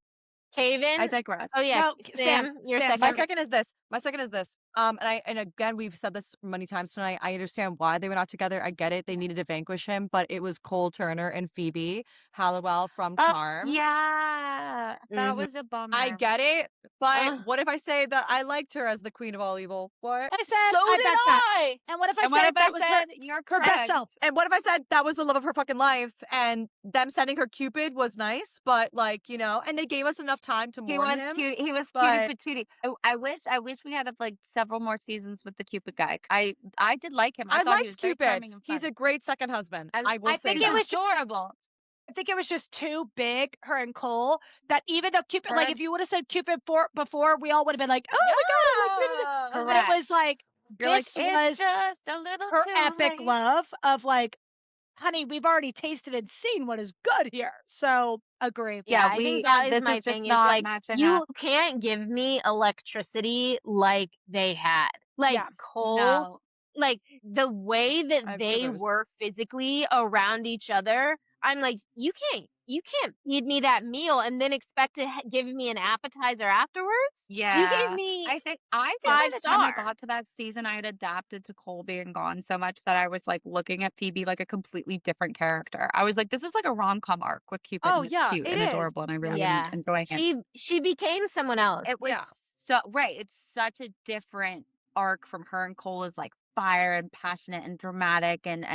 Kaven. I digress. Oh yeah, No, Sam, your Sam, second. My second is this. And again, we've said this many times tonight. I understand why they were not together. I get it. They needed to vanquish him, but it was Cole Turner and Phoebe Halliwell from Charmed. Yeah. That Mhm. was a bummer. I get it, but Ugh. what if I say that I liked her as the queen of all evil? What? I said So I did bet that. I. And what if I And what said if that I was said you're her correct? best self? And what if I said that was the love of her fucking life, and them sending her Cupid was nice, but like, and they gave us enough time to He mourn was him. cute. He was but- cutie patootie. I wish we had like several more seasons with the Cupid guy. I did like him. I thought he liked was very Cupid. charming and He's fun. a great second husband. I will I say think that. it was adorable. I think it was just too big, her and Cole, that even though Cupid, like, Correct. if you would have said Cupid before, we all would have been like, oh my God. Yeah. But it was like, You're like, this it's was just a little her too epic late. love of like, honey, we've already tasted and seen what is good here. So agree. Yeah, I we- think that is this my is just thing. Is not like matching you up. can't give me electricity like they had. Like Yeah. Cole, No. like the way that I have they shivers. were physically around each other. I'm like, you can't feed me that meal and then expect to give me an appetizer afterwards. Yeah. You gave me I think by the time I 5-star. got to that season, I had adapted to Cole being gone so much that I was like looking at Phoebe like a completely different character. I was like, this is like a rom-com arc with Cupid. Oh, and it's yeah, cute it and is. adorable, and I really Yeah. am enjoying it. She became someone else. It was Yeah. so right. It's such a different arc from her and Cole is like fire and passionate and dramatic and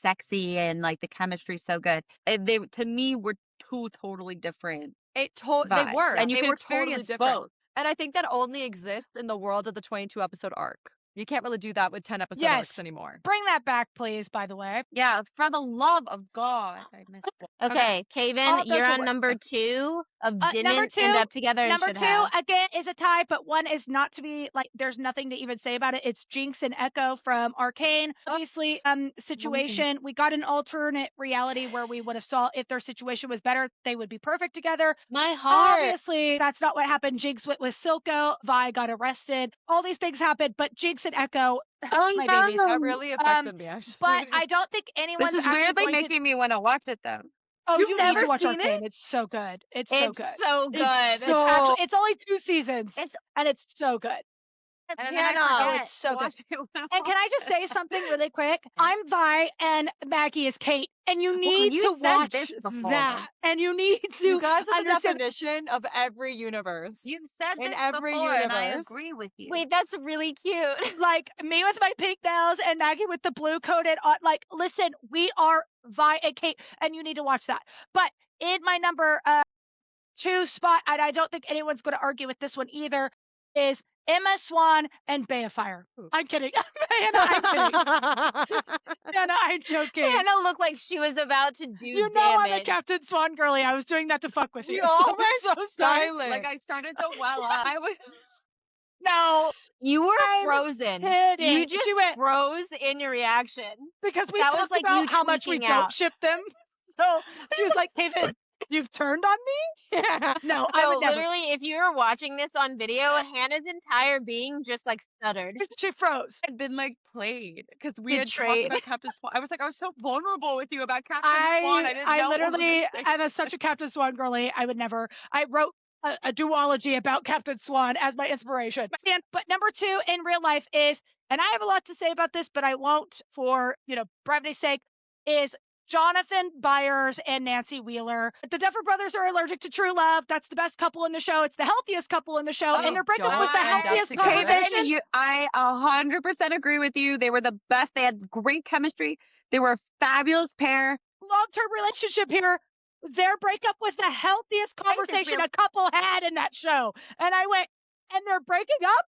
sexy and like the chemistry's so good. They to me were two totally different They vibes. were. And you they can were totally experience different. both. And I think that only exists in the world of the 22 episode arc. You can't really do that with 10 episode arcs Yes. anymore. Bring that back, please, by the way. Yeah, for the love of God. I missed it. Okay, All Kaven, those you're were on what- number 2 of number didn't two- end up together and Number should 2, have. again, is a tie, but one is not to be like, there's nothing to even say about it. It's Jinx and Echo from Arcane. Obviously, situation, we got an alternate reality where we would have saw if their situation was better, they would be perfect together. My heart. Obviously, that's not what happened. Jinx went with Silco. Vi got arrested. All these things happened, but Jinx and Echo, Oh my no. babies. That really affected me, actually. But I don't think anyone's This is actually weirdly going to. making me want to watch it though. Oh, You've you need never to watch seen Arcane. it? It's so good. It's so It's good. so good. It's It's so- actually, it's only 2 seasons, It's and it's so good. and then Hannah. I forget It's so to watch it. And can I just say something really quick? I'm Vi and Maggie is Kate, and you need you to said watch this before. that. And you need to You guys are the understand. definition of every universe. You've said In this every before, and I universe. agree with you. Wait, that's really cute. Like me with my pink nails and Maggie with the blue coated. Like, listen, we are Vi and Kate, and you need to watch that. But in my number 2 spot, and I don't think anyone's going to argue with this one either, is Emma Swan and Bayfire. I'm kidding. Hannah, I'm kidding. Hannah, I'm joking. Hannah looked like she was about to do You know I'm a damage. Captain Swan girly. I was doing that to fuck with you. You So all I'm went so sorry. silent. Like I started to well up. I was No, You were I'm frozen. kidding. You She just went- froze in your reaction. because we That was talked like about you how much we tweaking don't out. ship them. So she was like, David, you've turned on me? Yeah. No, I No, would never. literally, if you were watching this on video, Hannah's entire being just like stuttered. She froze. had been like played because we had talked Betrayed. about Captain Swan. I was so vulnerable with you about Captain Swan. I didn't know what was literally gonna say. am such a Captain Swan girly. I would never. I wrote a duology about Captain Swan as my inspiration. But number 2 in real life is, and I have a lot to say about this, but I won't for brevity's sake, is Jonathan Byers and Nancy Wheeler. The Duffer Brothers are allergic to true love. That's the best couple in the show. It's the healthiest couple in the show, and their breakup was the don't end up healthiest together. conversation. I 100% agree with you. They were the best. They had great chemistry. They were a fabulous pair. Long-term relationship here. Their breakup was the healthiest conversation a couple had in that show. And I went, and they're breaking up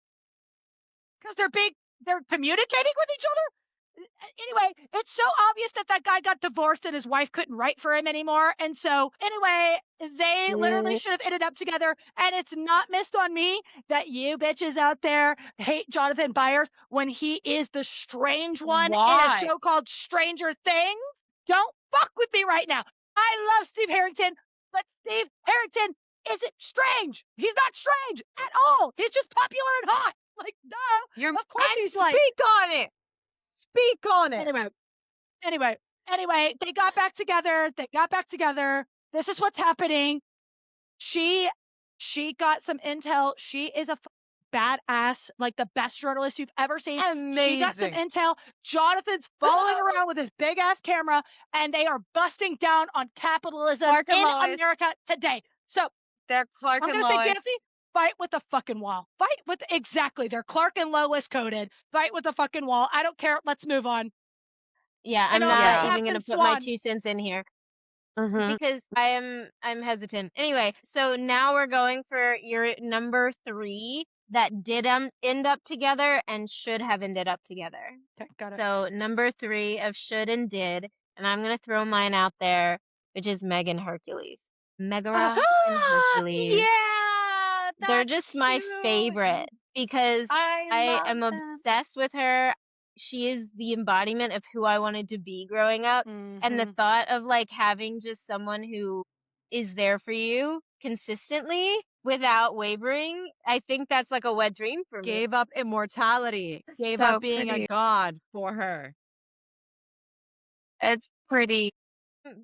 because they're being they're communicating with each other. Anyway, it's so obvious that that guy got divorced and his wife couldn't write for him anymore. And so, anyway, they literally should have ended up together. And it's not missed on me that you bitches out there hate Jonathan Byers when he is the strange one in a Why? show called Stranger Things. Don't fuck with me right now. I love Steve Harrington, but Steve Harrington isn't strange. He's not strange at all. He's just popular and hot. Like, duh. Of course he's like. Speak on it. Speak on it. Anyway, they got back together. This is what's happening. She got some intel. She is a badass, like the best journalist you've ever seen. She got some Amazing. intel. Jonathan's following around with his big ass camera, and they are busting down on capitalism Clark and in Lois. America today. So They're Clark I'm and gonna say, Lois. Jancy, fight with the fucking wall. Fight with exactly. They're Clark and Lois coded. Fight with the fucking wall. I don't care. Let's move on. Yeah, I'm And also not even Captain gonna put my Swan. 2 cents in here Mhm. because I'm hesitant. Anyway, so now we're going for your number 3 that did end up together and should have ended up together. Okay, got it. So number 3 of should and did, and I'm gonna throw mine out there, which is Meg and Hercules. Megara and Hercules. Yeah, They're that's just my cute. favorite because I I love am them. obsessed with her. She is the embodiment of who I wanted to be growing up. And the Mhm. thought of like having just someone who is there for you consistently without wavering, I think that's like a wet dream for me. Gave up immortality. Gave So up being pretty. a god for her. It's pretty.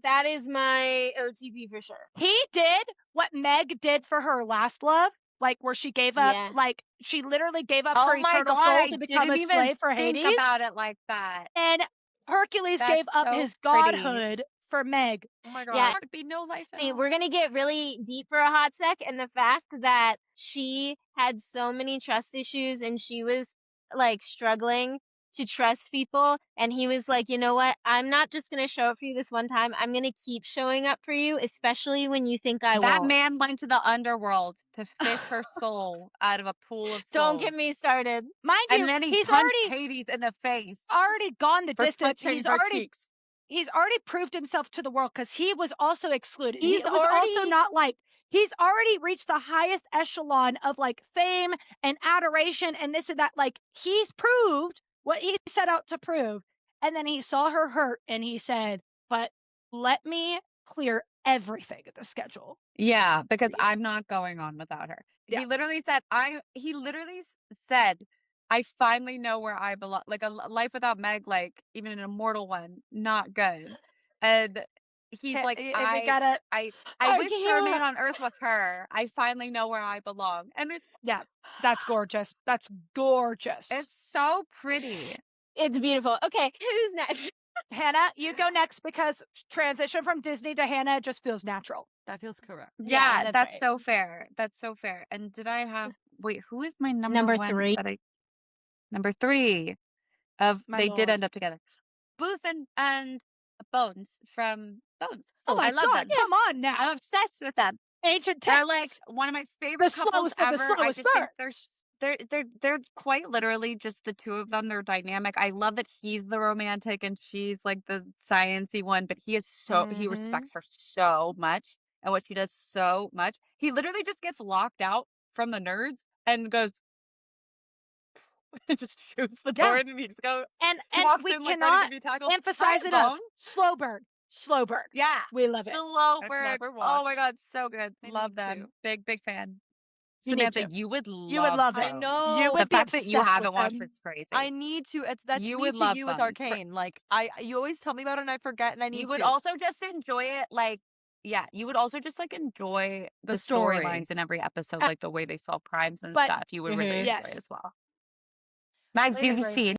That is my OTP for sure. He did what Meg did for her last love, like where she gave up, Yeah. like she literally gave up her Oh my eternal God, soul I to become didn't a even slave for think Hades. about it like that. And Hercules That's gave up so his pretty. godhood for Meg. Oh my god. Yeah. There'd be no life at See, all. we're going to get really deep for a hot sec, and the fact that she had so many trust issues and she was like struggling to trust people, and he was like, you know what, I'm not just going to show up for you this one time, I'm going to keep showing up for you, especially when you think I That won't. man went to the underworld to fish her soul out of a pool of souls. Don't get me started. Mind you, And then he he's punched already Hades in the face gone the for distance. touching her cheeks. He's already proved himself to the world because he was also excluded. He's He was also already- not like, he's already reached the highest echelon of like fame and adoration and this and that. Like he's proved what he set out to prove. And then he saw her hurt and he said, but let me clear everything at the schedule. Yeah, because I'm not going on without her. Yeah. He literally said, I finally know where I belong. Like life without Meg, like even an immortal one, not good. And he's like, We I gotta, wish for a man on earth with her. I finally know where I belong. And yeah, that's gorgeous. That's gorgeous. it's so pretty. It's beautiful. Okay, who's next? Hannah, you go next because transition from Disney to Hannah just feels natural. That feels correct. Yeah, Yeah, that's that's right. so fair. That's so fair. And did I have wait, who is my number Number one 3. number 3 of My they did lord. end up together. Booth and Bones from Bones. Oh my I love god, them. come on now. I'm obsessed with them. Ancient They're texts. like one of my favorite couples slowest of the ever. I slowest just think burns. they're quite literally just the two of them. They're dynamic. I love that he's the romantic and she's like the sciencey one, but he Mhm. respects her so much and what she does so much. He literally just gets locked out from the nerds and goes and just shoots the door in and he walks we in like ready cannot to be tackled. emphasize Hi, enough. Bones. Slow burn. Slow burn. Yeah. We love it. Slow I've burn. never Oh my watched. god, so good. I Love need them. to. Big fan. You need Samantha, to. you would You would love I them. know. You The would be fact that you obsessed haven't with watched them. it's crazy. I need to. That's You me would to love you with Bones. Arcane. Like you always tell me about it and I forget and I need You would to. also just enjoy it, like yeah, you would also just like enjoy The the story. storylines in every episode, like the way they solve crimes and But- stuff. You would really enjoy Yes. as well. Mags, do you Completely see?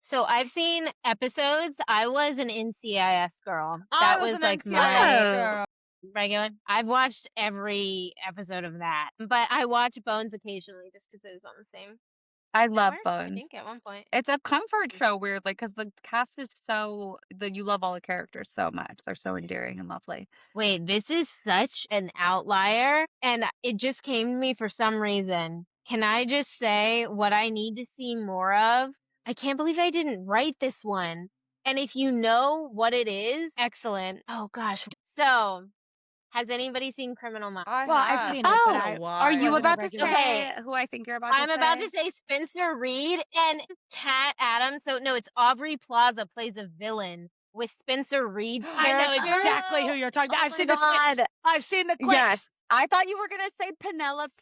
So I've seen episodes. I was an NCIS girl. I That was was an like NCIS my girl. regular. I've watched every episode of that, but I watch Bones occasionally just because it was on the same I love network, I Bones. think at one point. It's a comfort show, weirdly, because the cast is you love all the characters so much. They're so endearing and lovely. Wait, this is such an outlier, and it just came to me for some reason. can I just say what I need to see more of? I can't believe I didn't write this one. And if you know what it is, excellent. Oh gosh. So, has anybody seen Criminal Minds? I Well, I've have. seen it, but Oh, I are you wasn't a about to regular. say who I think you're about to I'm about say? to say Spencer Reed and Kat Adams. So no, it's Aubrey Plaza plays a villain with Spencer Reed's I know character. exactly who you're talking about. Oh I've my seen the clips. God. I've seen the clips. Yes. I thought you were gonna say Penelope.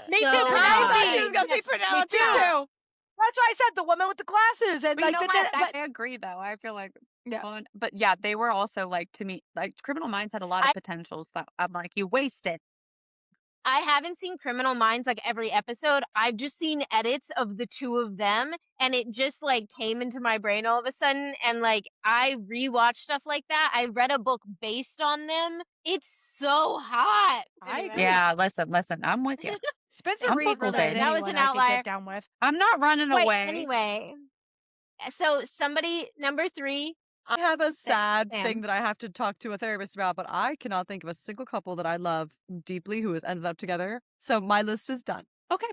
Me too, So I thought she Penelope. was gonna say Yes, me Penelope too. too. That's why I said the woman with the glasses and But you like know the what? but I agree, though. I feel like yeah. fun. But yeah, they were also like to me, like Criminal Minds had a lot of I potentials that I'm like, you wasted. I haven't seen Criminal Minds like every episode. I've just seen edits of the two of them and it just like came into my brain all of a sudden and like I rewatch stuff like that. I read a book based on them. It's so hot. I Anyway, agree. Yeah, listen, I'm with you. Spencer I'm Reed more buckled than in. that was anyone an I could outlier. get down with. I'm not running Wait, away. anyway. So somebody number 3. I have a sad Sam. thing that I have to talk to a therapist about, but I cannot think of a single couple that I love deeply who has ended up together. So my list is done. Okay.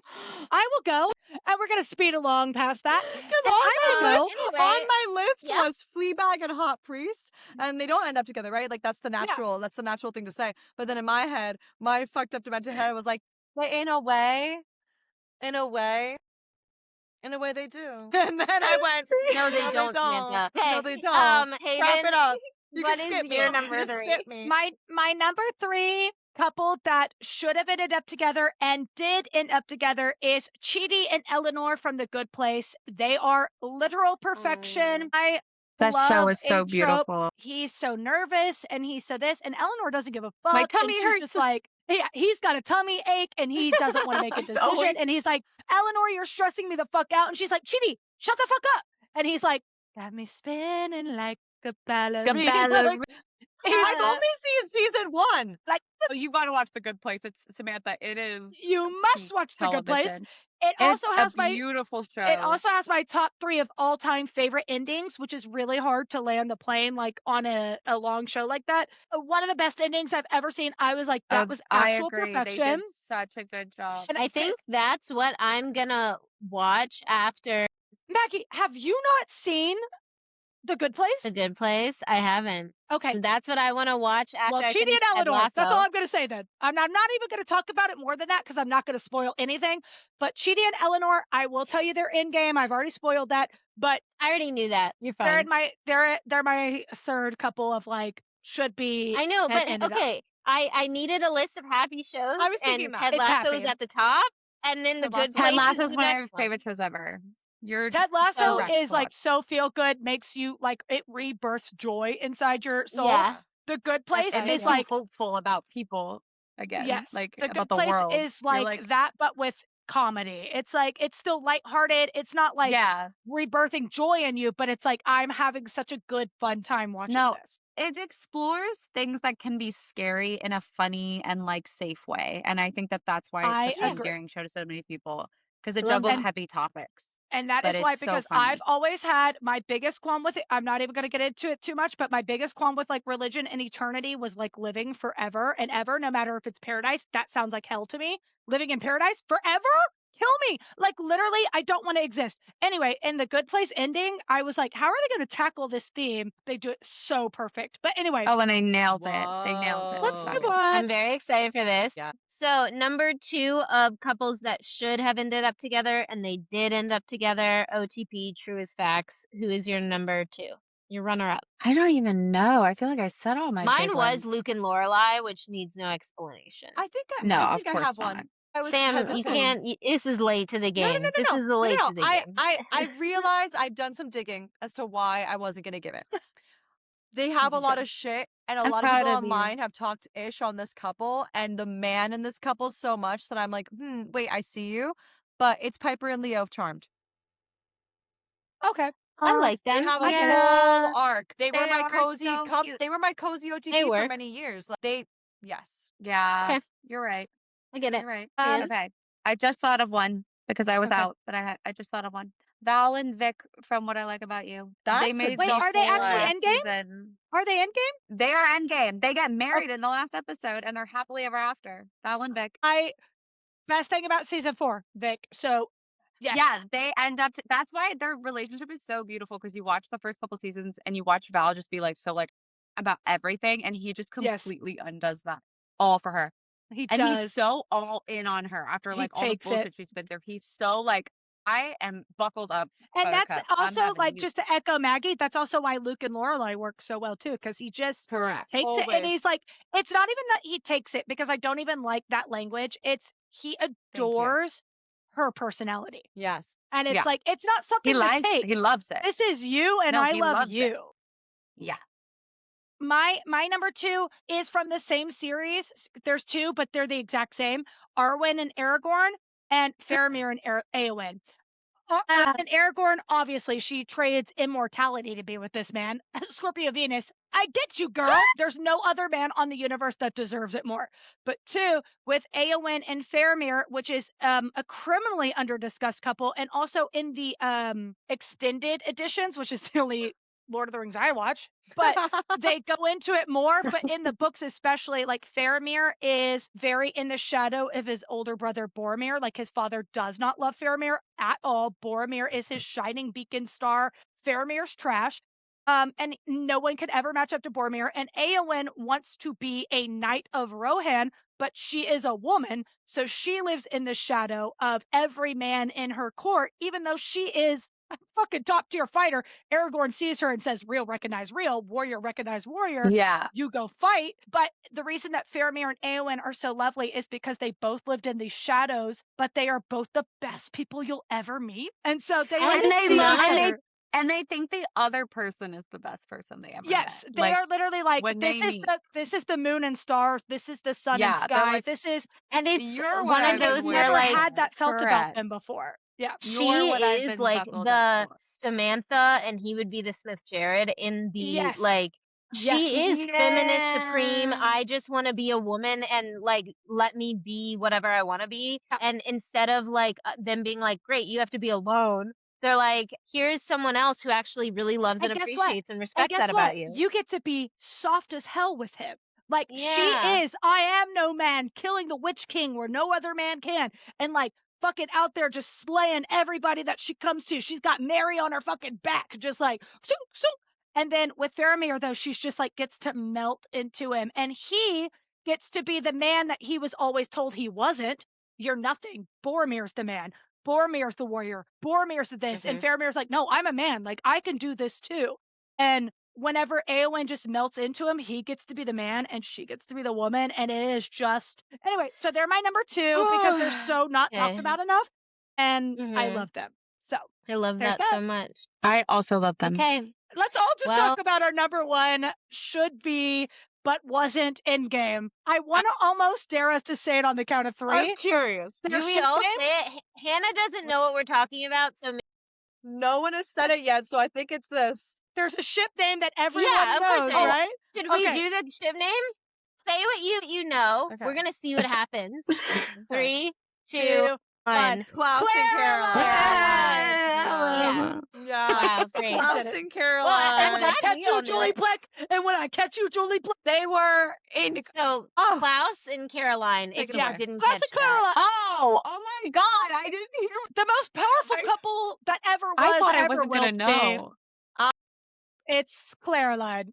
I will go. And we're gonna speed along past that. Because And on I my will go. list, Anyway, on my list yep. was Fleabag and Hot Priest, and they don't end up together, right? Like that's the natural thing to say. But then in my head, my fucked up demented head was like, but in a way, they do. And then I went, No, they don't, Samantha. No, Okay. they don't. Wrap Haven, it up. You what can is skip me. your number You can 3? skip me. My number 3 couple that should have ended up together and did end up together is Chidi and Eleanor from The Good Place. They are literal perfection. I That love show is so a trope. beautiful. He's so nervous and he's so this, and Eleanor doesn't give a fuck. My and tummy she's hurts. just like, yeah, he's got a tummy ache and he doesn't want to make a It's decision. always- And he's like, Eleanor, you're stressing me the fuck out. And she's like, Chidi, shut the fuck up. And he's like, got me spinning like a ballerina. ballerina. I've only seen season 1. Like, Oh, you gotta watch The Good Place. It's Samantha. It is. you must peak watch The Good Place. television. It It's also has a beautiful show. It also has my top 3 of all time favorite endings, which is really hard to land the plane like on a long show like that. One of the best endings I've ever seen. I was like, that was I actual agree. They perfection. did such a good job. And I think that's what I'm gonna watch after Maggie, have you not seen The Good Place? The Good Place. I haven't. Okay. That's what I want to watch after Well, I Chidi finish and Ted Eleanor. That's all Lasso. I'm going to say then. I'm not even going to talk about it more than that because I'm not going to spoil anything. But Chidi and Eleanor, I will tell you they're in game. I've already spoiled that. But I already knew that. You're they're fine. in my they're my third couple of like should be. I know, and but ended up. okay. I needed a list of happy shows, I was and thinking that. Ted It's Lasso is happy. at the top, and then The Ted Good Lasso. Place Ted Lasso is is the one of next my one. favorite shows ever. You're Ted Lasso correct is to like watch. so feel good, makes you like it rebirths joy inside your soul. Yeah. The Good Place It makes is like you hopeful about people again. yes, Like The about Good the Place world. is You're like that, but with comedy. It's like it's still lighthearted. It's not like yeah. rebirthing joy in you, but it's like I'm having such a good fun time watching No, this. it explores things that can be scary in a funny and like safe way, and I think that that's why I it's such an agree. endearing show to so many people because it Love juggles that. heavy topics. And that But is why, it's so because funny. I've always had my biggest qualm with it. I'm not even going to get into it too much, but my biggest qualm with like religion and eternity was like living forever and ever, no matter if it's paradise. That sounds like hell to me. Living in paradise forever? Kill me. Like literally, I don't want to exist. Anyway, in The Good Place ending, I was like, how are they going to tackle this theme? They do it so perfect. But anyway, Oh, and they nailed it. They nailed it. let's Whoa. move Okay. on. I'm very excited for this. Yeah. So, number 2 of couples that should have ended up together, and they did end up together, OTP, True as Facts. Who is your number 2? Your runner-up. I don't even know. I feel like I said all my Mine big was ones. Luke and Lorelai, which needs no explanation. I think No, I of think I course have not. one. I was Sam, you hesitant. can't. This is late to the game. No. This is the late to the game. I realized I'd done some digging as to why I wasn't gonna give it. They have a lot of shit, and a I'm lot of proud people of you. online have talked ish on this couple and the man in this couple so much that I'm like, wait, I see you. But it's Piper and Leo of Charmed. Okay. I like They them. have a Yeah. whole arc. They were They my are cozy so cute. they were my cozy They OTP for work. many years. Like yes. Yeah, Okay. you're right. I get it. You're right. Um, Okay. I just thought of one because I was Okay. out, but I just thought of one. Val and Vic from What I Like About You. That's They a made Wait, the are they whole actually last endgame? season. Are they endgame? They are endgame. They get married in the last episode and they're happily ever after. Val and Vic. best thing about season 4, Vic. So, yes. Yeah, they end up that's why their relationship is so beautiful because you watch the first couple seasons and you watch Val just be like so like about everything and he just Yes, completely undoes that all for her. he And he's does. so all in on her after He like all the takes it. bullshit she's been through. He's so like, I am buckled up, And that's Buttercup. I'm also, having like, you. just to echo Maggie, that's also why Luke and Lorelai work so well too, because he just Correct. takes it and Always. he's like, it's not even that he takes it because I don't even like that language. It's he adores her personality. Yes. And it's Yeah. like, it's not something to take. He loves it. This is you and No, I he love loves it. you. Yeah. My number 2 is from the same series. There's 2, but they're the exact same. Arwen and Aragorn and Faramir and Eowyn. And Aragorn, obviously, she trades immortality to be with this man. Scorpio Venus, I get you, girl. There's no other man on the universe that deserves it more. But 2, with Eowyn and Faramir, which is a criminally under-discussed couple, and also in the extended editions, which is the only Lord of the Rings I watch, but they go into it more. But in the books, especially, like Faramir is very in the shadow of his older brother Boromir. Like his father does not love Faramir at all. Boromir is his shining beacon star. Faramir's trash. And no one could ever match up to Boromir. And Eowyn wants to be a knight of Rohan, but she is a woman, so she lives in the shadow of every man in her court, even though she is a fucking top tier fighter. Aragorn sees her and says, real recognize real, warrior recognize warrior. Yeah. You go fight. But the reason that Faramir and Eowyn are so lovely is because they both lived in these shadows, but they are both the best people you'll ever meet. And so they like And see they each love- other. And they think the other person is the best person they ever Yes, met. they Like, are literally like, when this they is meet. this is the moon and stars, this is the sun and Yeah, they're sky, like, this is, And it's You're what one I've of been those waiting where never like had that felt about them Correct. before. Yeah. You're she what I've is been like buckled the up for. Samantha and he would be the Smith Jared in the Yes. like Yes. she is feminist supreme. Yeah. I just want to be a woman and like let me be whatever I want to be. Yeah. And instead of like them being like, great, you have to be alone, they're like, here's someone else who actually really loves and And guess what? appreciates and And respects guess that what? about you. You get to be soft as hell with him. Like she Yeah. is, I am no man, killing the Witch King where no other man can. And like fucking out there just slaying everybody that she comes to. She's got Mary on her fucking back, just like soom, soom. And then with Faramir, though, she's just like gets to melt into him. And he gets to be the man that he was always told he wasn't. You're nothing. Boromir's the man. Boromir's the warrior. Boromir's this. And Faramir's like, no, I'm a man. Like, I can do this too. And whenever Eowyn just melts into him, he gets to be the man and she gets to be the woman. And it is just, anyway, so they're my number 2 because they're so not talked Okay. about enough. And I Mhm. love them. So I love there's that so that. much. I also love them. Okay. let's all just Well- talk about our number 1 should be, but wasn't Endgame. I want to almost dare us to say it on the count of 3. I'm curious. Do Their we ship all name? say it? Hannah doesn't know what we're talking about, so No one has said it yet, so I think it's this. There's a ship name that everyone yeah, of course knows, there is. right? Should we Okay. do the ship name? Say what you know. Okay. We're gonna see what happens. 3, 2, 2, 1. Klaus and Caroline. Yeah. Yeah. Wow, great. Klaus Did it. and Well, Caroline. I'm glad Catch we you, all knew Julie it. Pleck. And when I catch you, Julie Pleck. They were in. So Oh. Klaus and Caroline, Take if it you away. didn't Klaus catch and that. Caroline. Oh my God. I didn't hear. The most powerful I- couple that ever was, I thought I ever wasn't will going to be. know. It's Caroline.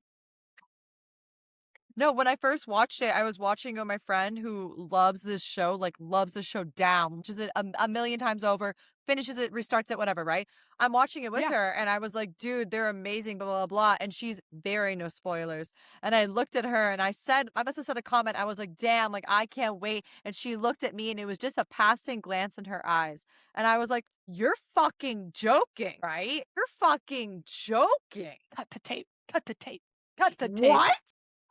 No, when I first watched it, I was watching it with my friend who loves this show, like loves the show down, watches it a million times over, finishes it, restarts it, whatever, right? I'm watching it with Yeah. her and I was like, dude, they're amazing, blah, blah, blah. And she's very no spoilers. And I looked at her and I must have said a comment. I was like, damn, like I can't wait. And she looked at me and it was just a passing glance in her eyes. And I was like, you're fucking joking, right? You're fucking joking. Cut the tape. Cut the tape. Cut the tape. What?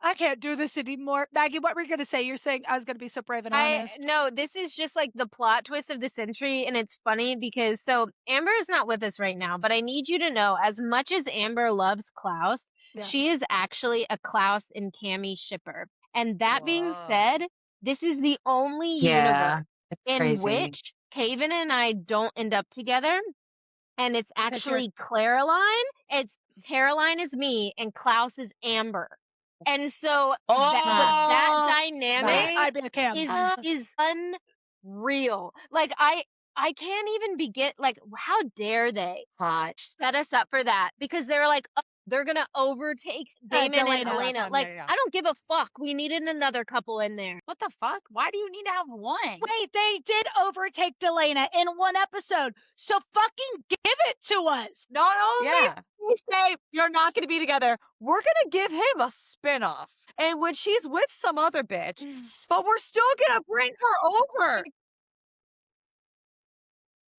I can't do this anymore. Maggie, what were you going to say? You're saying I was going to be so brave and honest. No, this is just like the plot twist of the century, and it's funny because so Amber is not with us right now, but I need you to know, as much as Amber loves Klaus, Yeah. she is actually a Klaus and Cammy shipper. And that being Whoa. said, this is the only universe It's in crazy. which Caven and I don't end up together, and it's actually Caroline is me, and Klaus is Amber. And so that Oh, dynamic I'd be a Cam. is real. Like I can't even begin, like, how dare they Hot. set us up for that? Because they're like, oh, they're gonna overtake Damon and Delana. Elena. Time, Like, yeah. I don't give a fuck. We needed another couple in there. What the fuck? Why do you need to have one? Wait, they did overtake Delana in one episode, so fucking give it to us. Not only Yeah. we say you're not going to be together, we're going to give him a spin-off. And when she's with some other bitch, but we're still going to bring her over.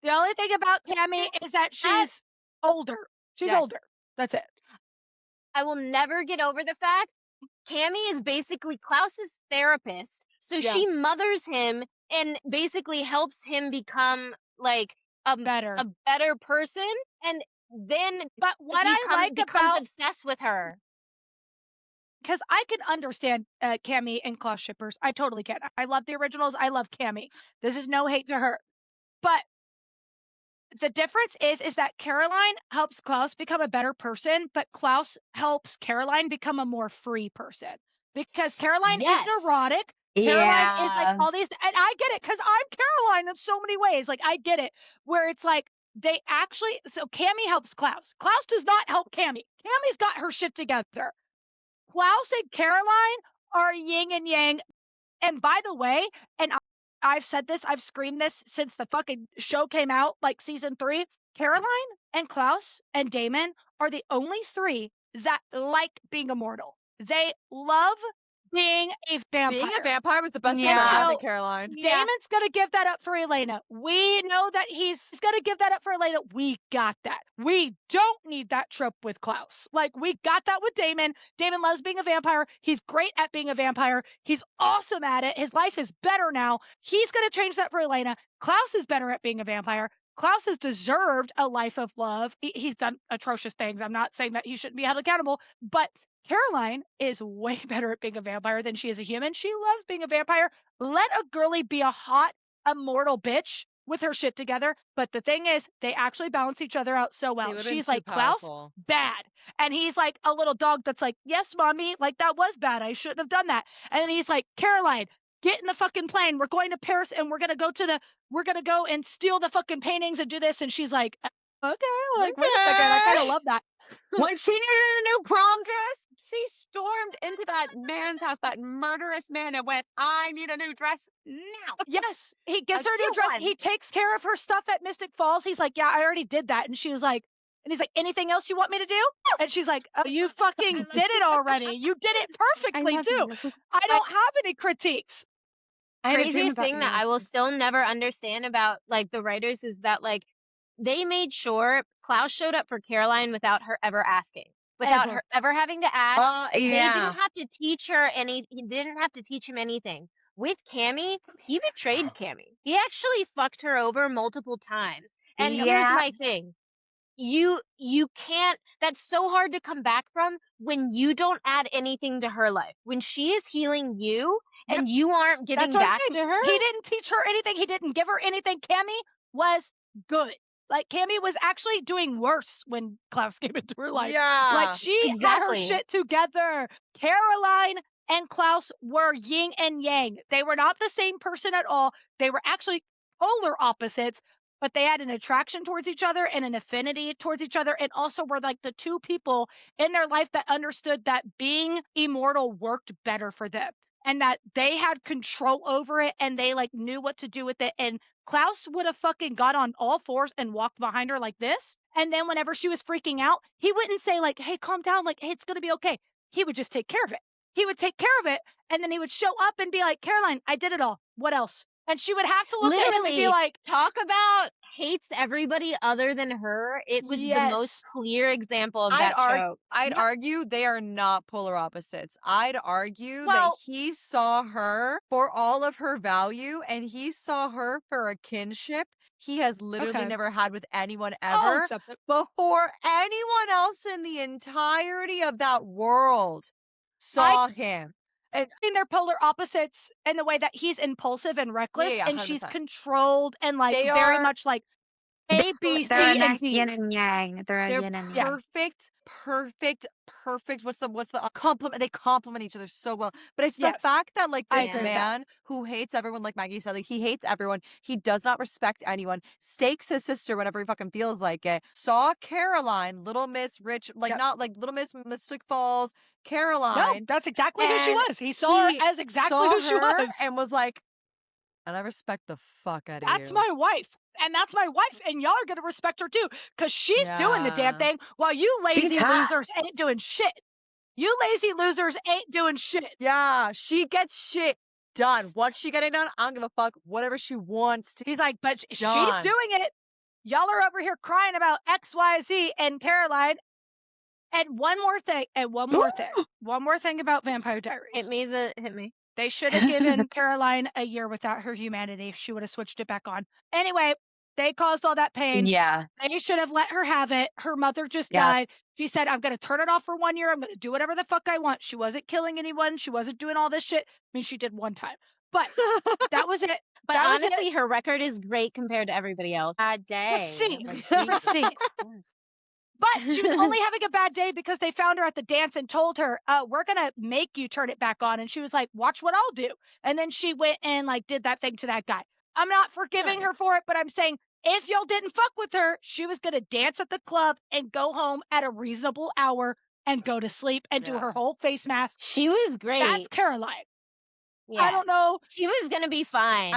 The only thing about Cammy is that she's older. She's Yes. older. That's it. I will never get over the fact Cammy is basically Klaus's therapist. So Yeah. she mothers him and basically helps him become like a Better. better person. And then But what he I like becomes about, obsessed with her. because I can understand Cammy and Klaus shippers. I totally can. I love the originals. I love Cammy. This is no hate to her. But the difference is that Caroline helps Klaus become a better person, but Klaus helps Caroline become a more free person. Because Caroline Yes. is neurotic. Caroline is like Yeah. all these, and I get it because I'm Caroline in so many ways. Like, I get it, where it's like they actually, so Cammy helps Klaus. Klaus does not help Cammy. Cammy's got her shit together. Klaus and Caroline are yin and yang. And by the way, and I've said this, I've screamed this since the fucking show came out, like season 3. Caroline and Klaus and Damon are the only 3 that like being immortal. They love being a vampire. Being a vampire was the best thing Yeah. that happened So, to Caroline. Yeah. Damon's gonna give that up for Elena. We know that he's gonna give that up for Elena. We got that. We don't need that trope with Klaus. Like, we got that with Damon. Damon loves being a vampire. He's great at being a vampire. He's awesome at it. His life is better now. He's gonna change that for Elena. Klaus is better at being a vampire. Klaus has deserved a life of love. He's done atrocious things. I'm not saying that he shouldn't be held accountable, but Caroline is way better at being a vampire than she is a human. She loves being a vampire. Let a girly be a hot, immortal bitch with her shit together. But the thing is, they actually balance each other out so well. She's like, Klaus, bad. And he's like a little dog that's like, yes, mommy, like, that was bad. I shouldn't have done that. And then he's like, Caroline, get in the fucking plane. We're going to Paris and we're going to go and steal the fucking paintings and do this. And she's like, okay, like, wait a second. I kind of love that. When she needed a new prom dress, she stormed into that man's house, that murderous man, and went, I need a new dress now. Yes, he gives A her a new cute dress. one. He takes care of her stuff at Mystic Falls. He's like, yeah, I already did that. And she was like, and he's like, anything else you want me to do? And she's like, oh, you fucking did it already. You did it perfectly too. I don't have any critiques. Craziest thing that I will still never understand about like the writers is that like they made sure Klaus showed up for Caroline without her ever asking, without her ever having to ask. They didn't have to teach her any. He didn't have to teach him anything. With Cammy, he betrayed Cammy. He actually fucked her over multiple times. And here's my thing. You can't, that's so hard to come back from when you don't add anything to her life. When she is healing you and you aren't giving back to her. He didn't teach her anything. He didn't give her anything. Cammy was good. Like, Cammy was actually doing worse when Klaus came into her life. Yeah. Like, she had her shit together. Caroline and Klaus were yin and yang. They were not the same person at all. They were actually polar opposites, but they had an attraction towards each other and an affinity towards each other, and also were like the 2 people in their life that understood that being immortal worked better for them and that they had control over it and they like knew what to do with it. And Klaus would have fucking got on all 4s and walked behind her like this. And then whenever she was freaking out, he wouldn't say like, hey, calm down. Like, hey, it's going to be okay. He would just take care of it. He would take care of it. And then he would show up and be like, Caroline, I did it all. What else? And she would have to look at him and be like, talk about hates everybody other than her. It was the most clear example of that trope. I'd argue they are not polar opposites. I'd argue that he saw her for all of her value and he saw her for a kinship he has literally never had with anyone ever before anyone else in the entirety of that world saw him. And they're polar opposites in the way that he's impulsive and reckless and she's controlled and like very much like A, B, They're a C, and nice D. yin and yang. They're a They're yin and yang. perfect. What's the compliment? They complement each other so well. But it's the Yes. fact that like I this agree with that. man who hates everyone, like Maggie said, like he hates everyone. He does not respect anyone. Stakes his sister whenever he fucking feels like it. Saw Caroline, Little Miss Rich, like Yep. not like Little Miss Mystic Falls, No, Caroline. that's exactly who she and was. He saw her he as exactly saw who she her was. and was like, and I respect the fuck out of That's you. my wife. And that's my wife. And y'all are going to respect her too. Because she's doing the damn Yeah. thing while you She's lazy hot. losers ain't doing shit. You lazy losers ain't doing shit. Yeah, she gets shit done. What's she getting done? I don't give a fuck. Whatever she wants to. He's like, but she's Done. doing it. Y'all are over here crying about XYZ and Caroline. And one more thing. One more thing about Vampire Diaries. Hit me. They should have given Caroline a year without her humanity. She would have switched it back on. Anyway, they caused all that pain. Yeah. They should have let her have it. Her mother just Yeah. died. She said, I'm going to turn it off for 1 year. I'm going to do whatever the fuck I want. She wasn't killing anyone. She wasn't doing all this shit. I mean, she did one time. But that was it. But That was it. honestly, her record is great compared to everybody else. Bad day. Proceed. Like, Jesus Proceed. Christ. But she was only having a bad day because they found her at the dance and told her, we're going to make you turn it back on. And she was like, watch what I'll do. And then she went and like did that thing to that guy. I'm not forgiving her for it, but I'm saying if y'all didn't fuck with her, she was going to dance at the club and go home at a reasonable hour and go to sleep and do her Yeah. whole face mask. She was great. That's Caroline. Yeah. I don't know. She was gonna be fine.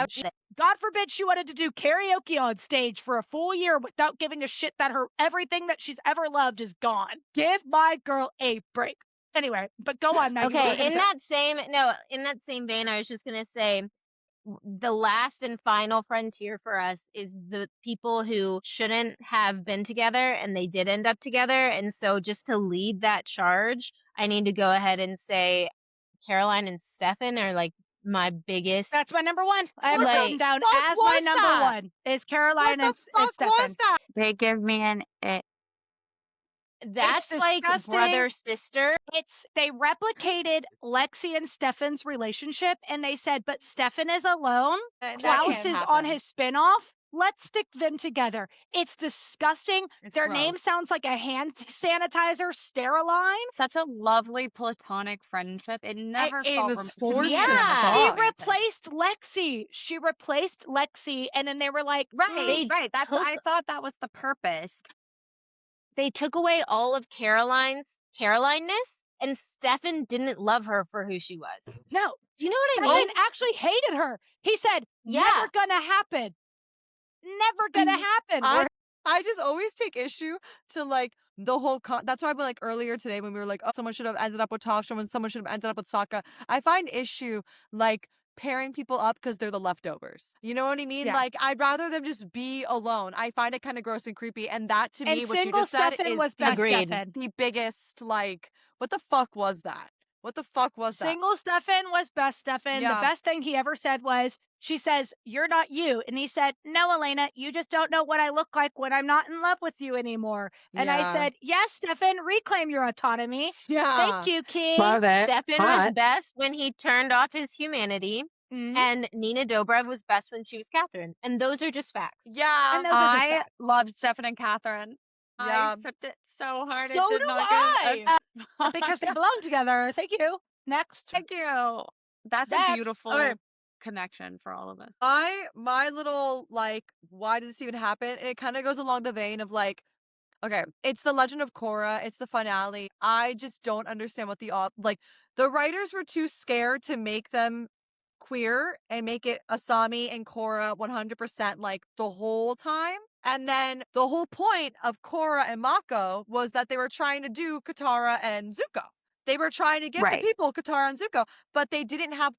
God forbid she wanted to do karaoke on stage for a full year without giving a shit that her everything that she's ever loved is gone. Give my girl a break. Anyway, but go on, Maggie. what were you Okay, gonna in say? that same vein, I was just gonna say the last and final frontier for us is the people who shouldn't have been together and they did end up together. And so just to lead that charge, I need to go ahead and say Caroline and Stefan are like my biggest. That's my number one. I have What it the written down fuck as my was number that? one is Caroline What the and fuck was Stefan. that? They give me an it. That's like disgusting. brother sister. They replicated Lexi and Stefan's relationship and they said, but Stefan is alone. That Klaus can't is happen. on his spinoff. Let's stick them together. It's disgusting. It's Their name gross. sounds like a hand sanitizer, Steriline. Such a lovely platonic friendship. It never it felt was to me, forced it as never fuck. felt She romantic. replaced Lexi, and then they were like, Right, They right. That's took- I thought that was the purpose. They took away all of Caroline's Carolineness, and Stefan didn't love her for who she was. no. Do you know what I Stefan mean? actually hated her. He said, Yeah. never gonna happen. Never gonna happen. I just always take issue to like the whole that's why I like earlier today when we were like, oh, someone should have ended up with Tosh, someone should have ended up with Sokka. I find issue like pairing people up because they're the leftovers. You know what I mean? Yeah. Like I'd rather them just be alone. I find it kind of gross and creepy. And that to me, And what you single just said Stefan is was best Agreed. Stefan. the biggest like, what the fuck was that? What the fuck was that? Single Stefan was best Stefan. Yeah. The best thing he ever said was, she says, you're not you. And he said, no, Elena, you just don't know what I look like when I'm not in love with you anymore. And I Yeah. said, yes, Stefan, reclaim your autonomy. Yeah. Thank you, King. Love it. Stefan was Hot. best when he turned off his humanity, Mhm. and Nina Dobrev was best when she was Catherine. And those are just facts. Yeah. And those are just I facts. loved Stefan and Catherine. Yeah. I shipped it so hard. So it did do not I. get Because they belong together. Thank you. Next. Thank you. That's a Next. beautiful Okay. connection for all of us. My little like, why did this even happen? And it kind of goes along the vein of like, okay, it's the Legend of Korra, it's the finale. I just don't understand what like the writers were too scared to make them queer and make it Asami and Korra 100% like the whole time. And then the whole point of Korra and Mako was that they were trying to do Katara and Zuko. They were trying to give the Right. people Katara and Zuko, but they didn't have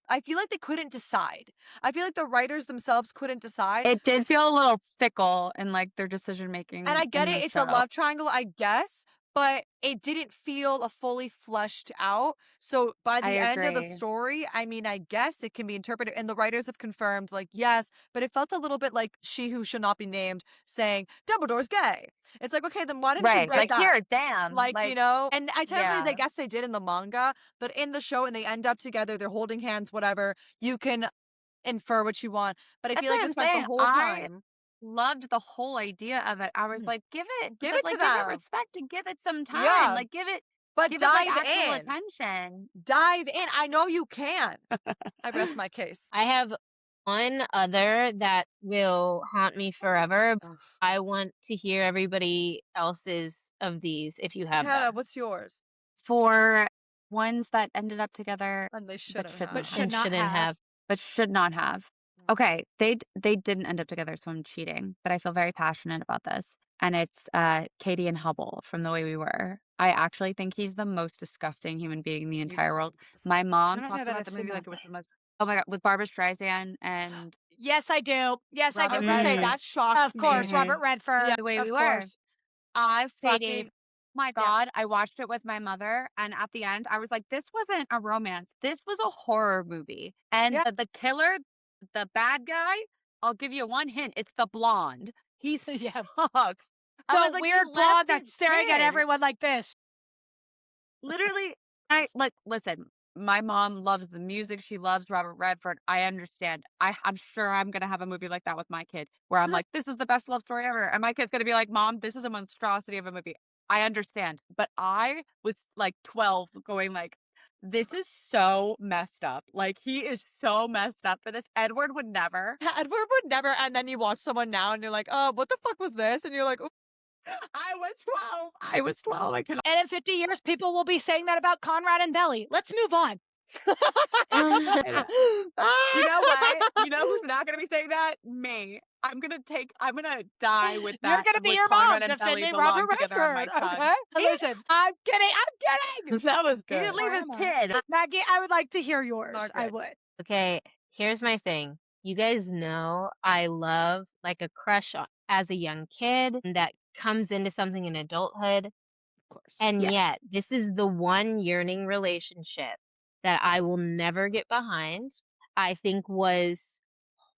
I feel like they couldn't decide. I feel like the writers themselves couldn't decide. It did feel a little fickle in like their decision making. And I get in it, the it's a show. love triangle, I guess, but it didn't feel a fully fleshed out. So by the I end of the agree. story, I mean, I guess it can be interpreted, and the writers have confirmed, like, yes, but it felt a little bit like She Who Should Not Be Named saying, Dumbledore's gay. It's like, okay, then why didn't Right. you write Like that? here, damn. Like, you know, and I technically, yeah. I guess they did in the manga, but in the show, and they end up together, they're holding hands, whatever, you can infer what you want. But I That's feel like what we I'm spent the saying. whole time. loved the whole idea of it. I was like, give it to give it them. respect and give it some time. Yeah. Like give it But like dive actual in. attention. Dive in. I know you can. I rest my case. I have one other that will haunt me forever. Ugh. I want to hear everybody else's of these if you have Hannah, them. what's yours? For ones that ended up together And they shouldn't shouldn't have. But have. should not have. but should not have. Okay, they didn't end up together, so I'm cheating, but I feel very passionate about this. And it's Katie and Hubble from The Way We Were. I actually think he's the most disgusting human being in the entire world. My I mom don't know talks that about I've the seen movie like that. it was the most. Oh my god, with Barbara Streisand and Yes, I do. Yes, I I do. was gonna say Mm. that shocks Of course, me. Robert Redford. The Way Of We Were. course. I Katie. fucking my god, I watched it with my mother, and at the end, I was like, "This wasn't a romance. This was a horror movie." And Yeah. the killer, the bad guy, I'll give you one hint. It's the blonde. He Yeah. sucks. I was The like, he weird left blonde his that's staring at kid. everyone like this. Literally, listen. My mom loves the music. She loves Robert Redford. I understand. I'm sure I'm gonna have a movie like that with my kid, where I'm like, "This is the best love story ever," and my kid's gonna be like, "Mom, this is a monstrosity of a movie." I understand, but I was like 12, going like, "This is so messed up. Like, he is so messed up for this." Edward would never. Edward would never. And then you watch someone now, and you're like, "Oh, what the fuck was this?" And you're like, I was 12. I was 12. I cannot. And in 50 years, people will be saying that about Conrad and Belly. Let's move on. You know what? You know who's not going to be saying that? Me. I'm going to die with You're that. going to be with your mom Conrad and Belly defending belong Robert together on my Redford. tongue. Okay? Listen, I'm kidding. that was He good. didn't leave his Grandma. kid. Maggie, I would like to hear yours. I Margaret. would. Okay, here's my thing. You guys know I love like a crush as a young kid that comes into something in adulthood. Of course. And Yes. yet, this is the one yearning relationship that I will never get behind. I think was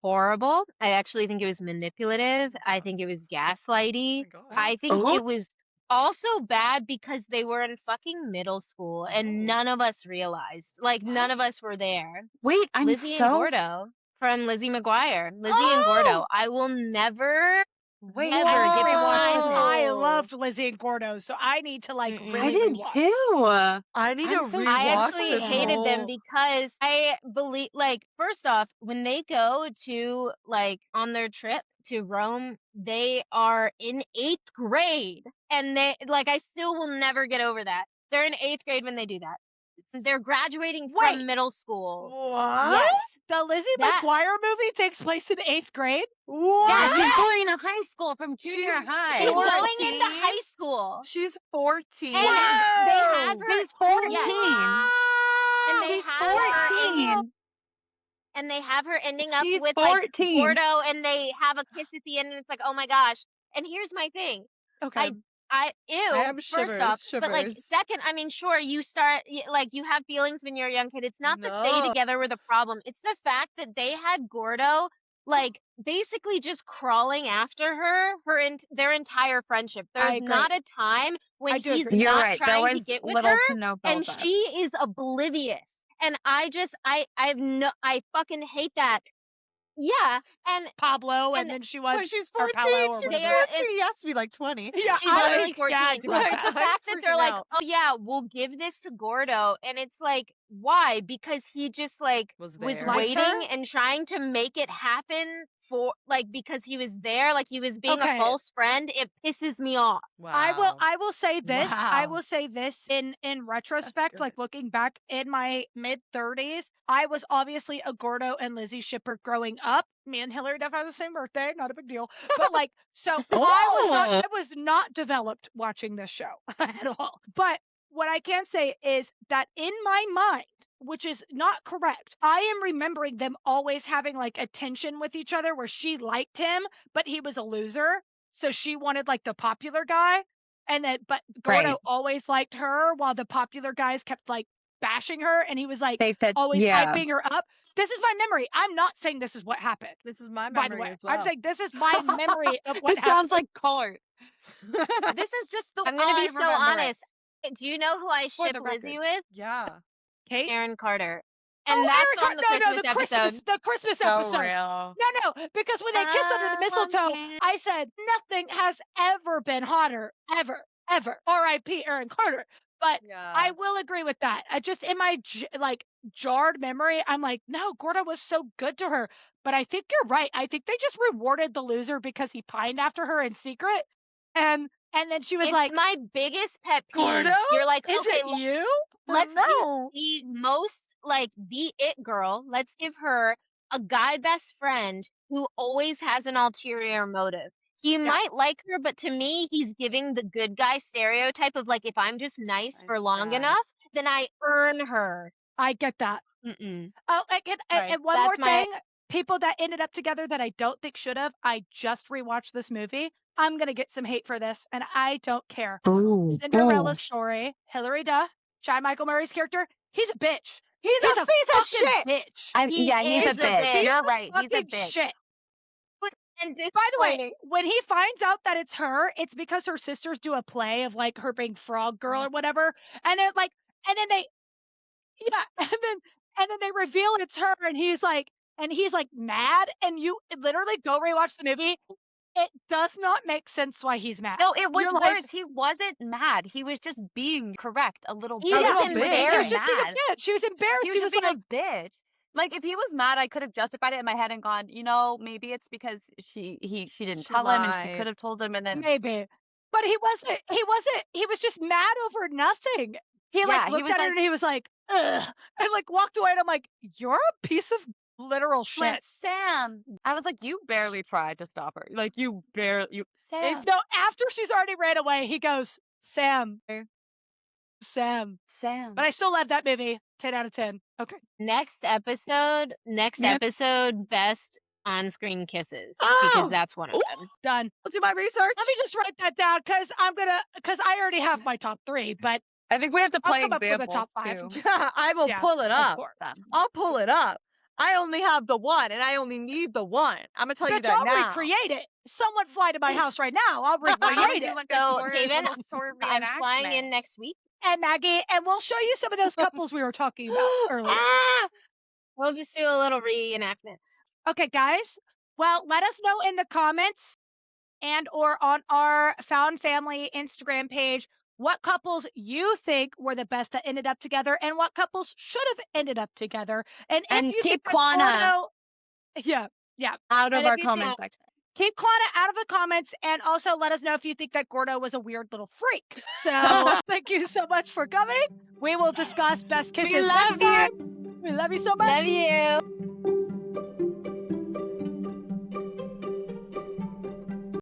horrible. I actually think it was manipulative. I think it was gaslighty. God. I think Oh. it was also bad because they were in fucking middle school and none of us realized. Like, none of us were there. Wait, I'm Lizzie and so. Gordo from Lizzie McGuire. Lizzie and Gordo. I will never, Wait, never I get rewatched behind this. this. I loved Lizzie and Gordo, so I need to like Mm-mm. I really did rewatch. too. I need I'm to so rewatch I jealous actually this now. hated them whole. because I believe, like, first off, when they go to, like, on their trip to Rome, they are in 8th grade. And they, like, I still will never get over that. They're in 8th grade when they do that. They're graduating Wait. from middle school. What? Yes. The Lizzie That- McGuire movie takes place in 8th grade? What? Yes. She's going to high school from junior She's- high. She's going 14? into high school. She's 14. And they have her. She's 14. Yes. And they She's have her ending, 14. and they have her ending up She's with 14. like Gordo, and they have a kiss at the end, and it's like, oh my gosh. And here's my thing. Okay. Ew, I have first off, but like shivers. second, I mean, sure, you start like you have feelings when you're a young kid. It's not that they No. together were the problem. It's the fact that they had Gordo like basically just crawling after their entire friendship. I There's agree. not a time when I do he's agree. You're not right. There trying was to get with little her, to no and build-up. she is oblivious. And I fucking hate that. Yeah, and Pablo, and and- then she was. But she's or 14. Paolo, or She's They whatever. are- 14. He has to be like 20. Yeah, she's I literally was 14. gagged about But that. the fact that they're freaking like, out. oh yeah, we'll give this to Gordo, and it's like, why? Because he just like Was was there. Likes her? waiting and trying to make it happen for like because he was there, like he was being Okay. a false friend. It pisses me off. Wow. I will say this. I Wow. will say this in retrospect, good. like looking back in my mid 30s, I was obviously a Gordo and Lizzie shipper growing up. Me and Hillary Duff have the same birthday, not a big deal. But like, so I was not developed watching this show at all. But what I can say is that in my mind, which is not correct, I am remembering them always having like a tension with each other where she liked him, but he was a loser. So she wanted like the popular guy. And then, but Gordo Right. always liked her while the popular guys kept like bashing her. And he was like They fit. always Yeah. hyping her up. This is my memory. I'm not saying this is what happened, This is my by the memory way. as well. I'm saying this is my memory of what This sounds like court. like. This is just the I'm gonna be I so remember it. honest. Do you know who I For ship the Lizzie record. with? Yeah. Kate? Aaron Carter. And that's Erica, on the Christmas episode. The Christmas So episode. real. No, because when they kiss under the mistletoe, I said nothing has ever been hotter, ever. R.I.P. Aaron Carter. But I will agree with that. I just in my jarred memory, I'm like, no, Gorda was so good to her. But I think you're right. I think they just rewarded the loser because he pined after her in secret, and then she was like, It's my biggest pet peeve. Gorda, You're like, is okay, it you? let's No. give the most the it girl. Let's give her a guy best friend who always has an ulterior motive. He might like her, but to me, he's giving the good guy stereotype of like, if I'm just nice for long enough, then I earn her. I get that. Mm-mm. Oh, Sorry, and one that's more thing. People that ended up together that I don't think should have. I just rewatched this movie. I'm gonna get some hate for this, and I don't care. Cinderella's story. Hilary Duff, Chad Michael Murray's character. He's a bitch. He's a piece of fucking shit. bitch. He he's a is a bitch. bitch. You're right. He's a Fucking bitch. shit. And By the way, when he finds out that it's her, it's because her sisters do a play of like her being Frog Girl or whatever, and then and then they reveal it's her, and he's like mad, and you literally go rewatch the movie. It does not make sense why he's mad. No, it was You're worse. like, He wasn't mad. He was just being correct a little He bit. was He wasn't embarrassed. he was just being mad. a bitch. She was embarrassed. He was just being like, a bitch. Like if he was mad, I could have justified it in my head and gone, you know, maybe it's because she didn't tell him and she lied. could have told him and then maybe. But he wasn't. He was just mad over nothing. He Yeah, he looked was at her like- and he was like, ugh, and like walked away. And I'm like, you're a piece of literal shit. went, Sam. I was like, you barely tried to stop her. Like Sam. No, after she's already ran away, he goes, Sam. But I still love that movie. 10 out of 10. Okay. Next episode, best on-screen kisses, Oh! because that's one of them. Done. I'll do my research. Let me just write that down because I already have my top 3, but I think we have to I'll play come up with a examples top 5. too. I will Yeah, pull it of up. course. I'll pull it up. I only have the one, and I only need the one. I'm gonna tell you Bitch, that I'll now. recreate it. Someone fly to my house right now. I'll Why don't we recreate do it. like a So, short- Taven, little short I'm flying reenactment? in next week. And Maggie, and we'll show you some of those couples we were talking about earlier. Ah! We'll just do a little reenactment. Okay, guys. Well, let us know in the comments and or on our Found Family Instagram page what couples you think were the best that ended up together and what couples should have ended up together. And And if you keep think that Quanah Gordo, yeah, out of And if our you comment think- section. keep Quanah out of the comments and also let us know if you think that Gordo was a weird little freak. So thank you so much for coming. We will discuss best kisses We love next time. We love you so much. Love you.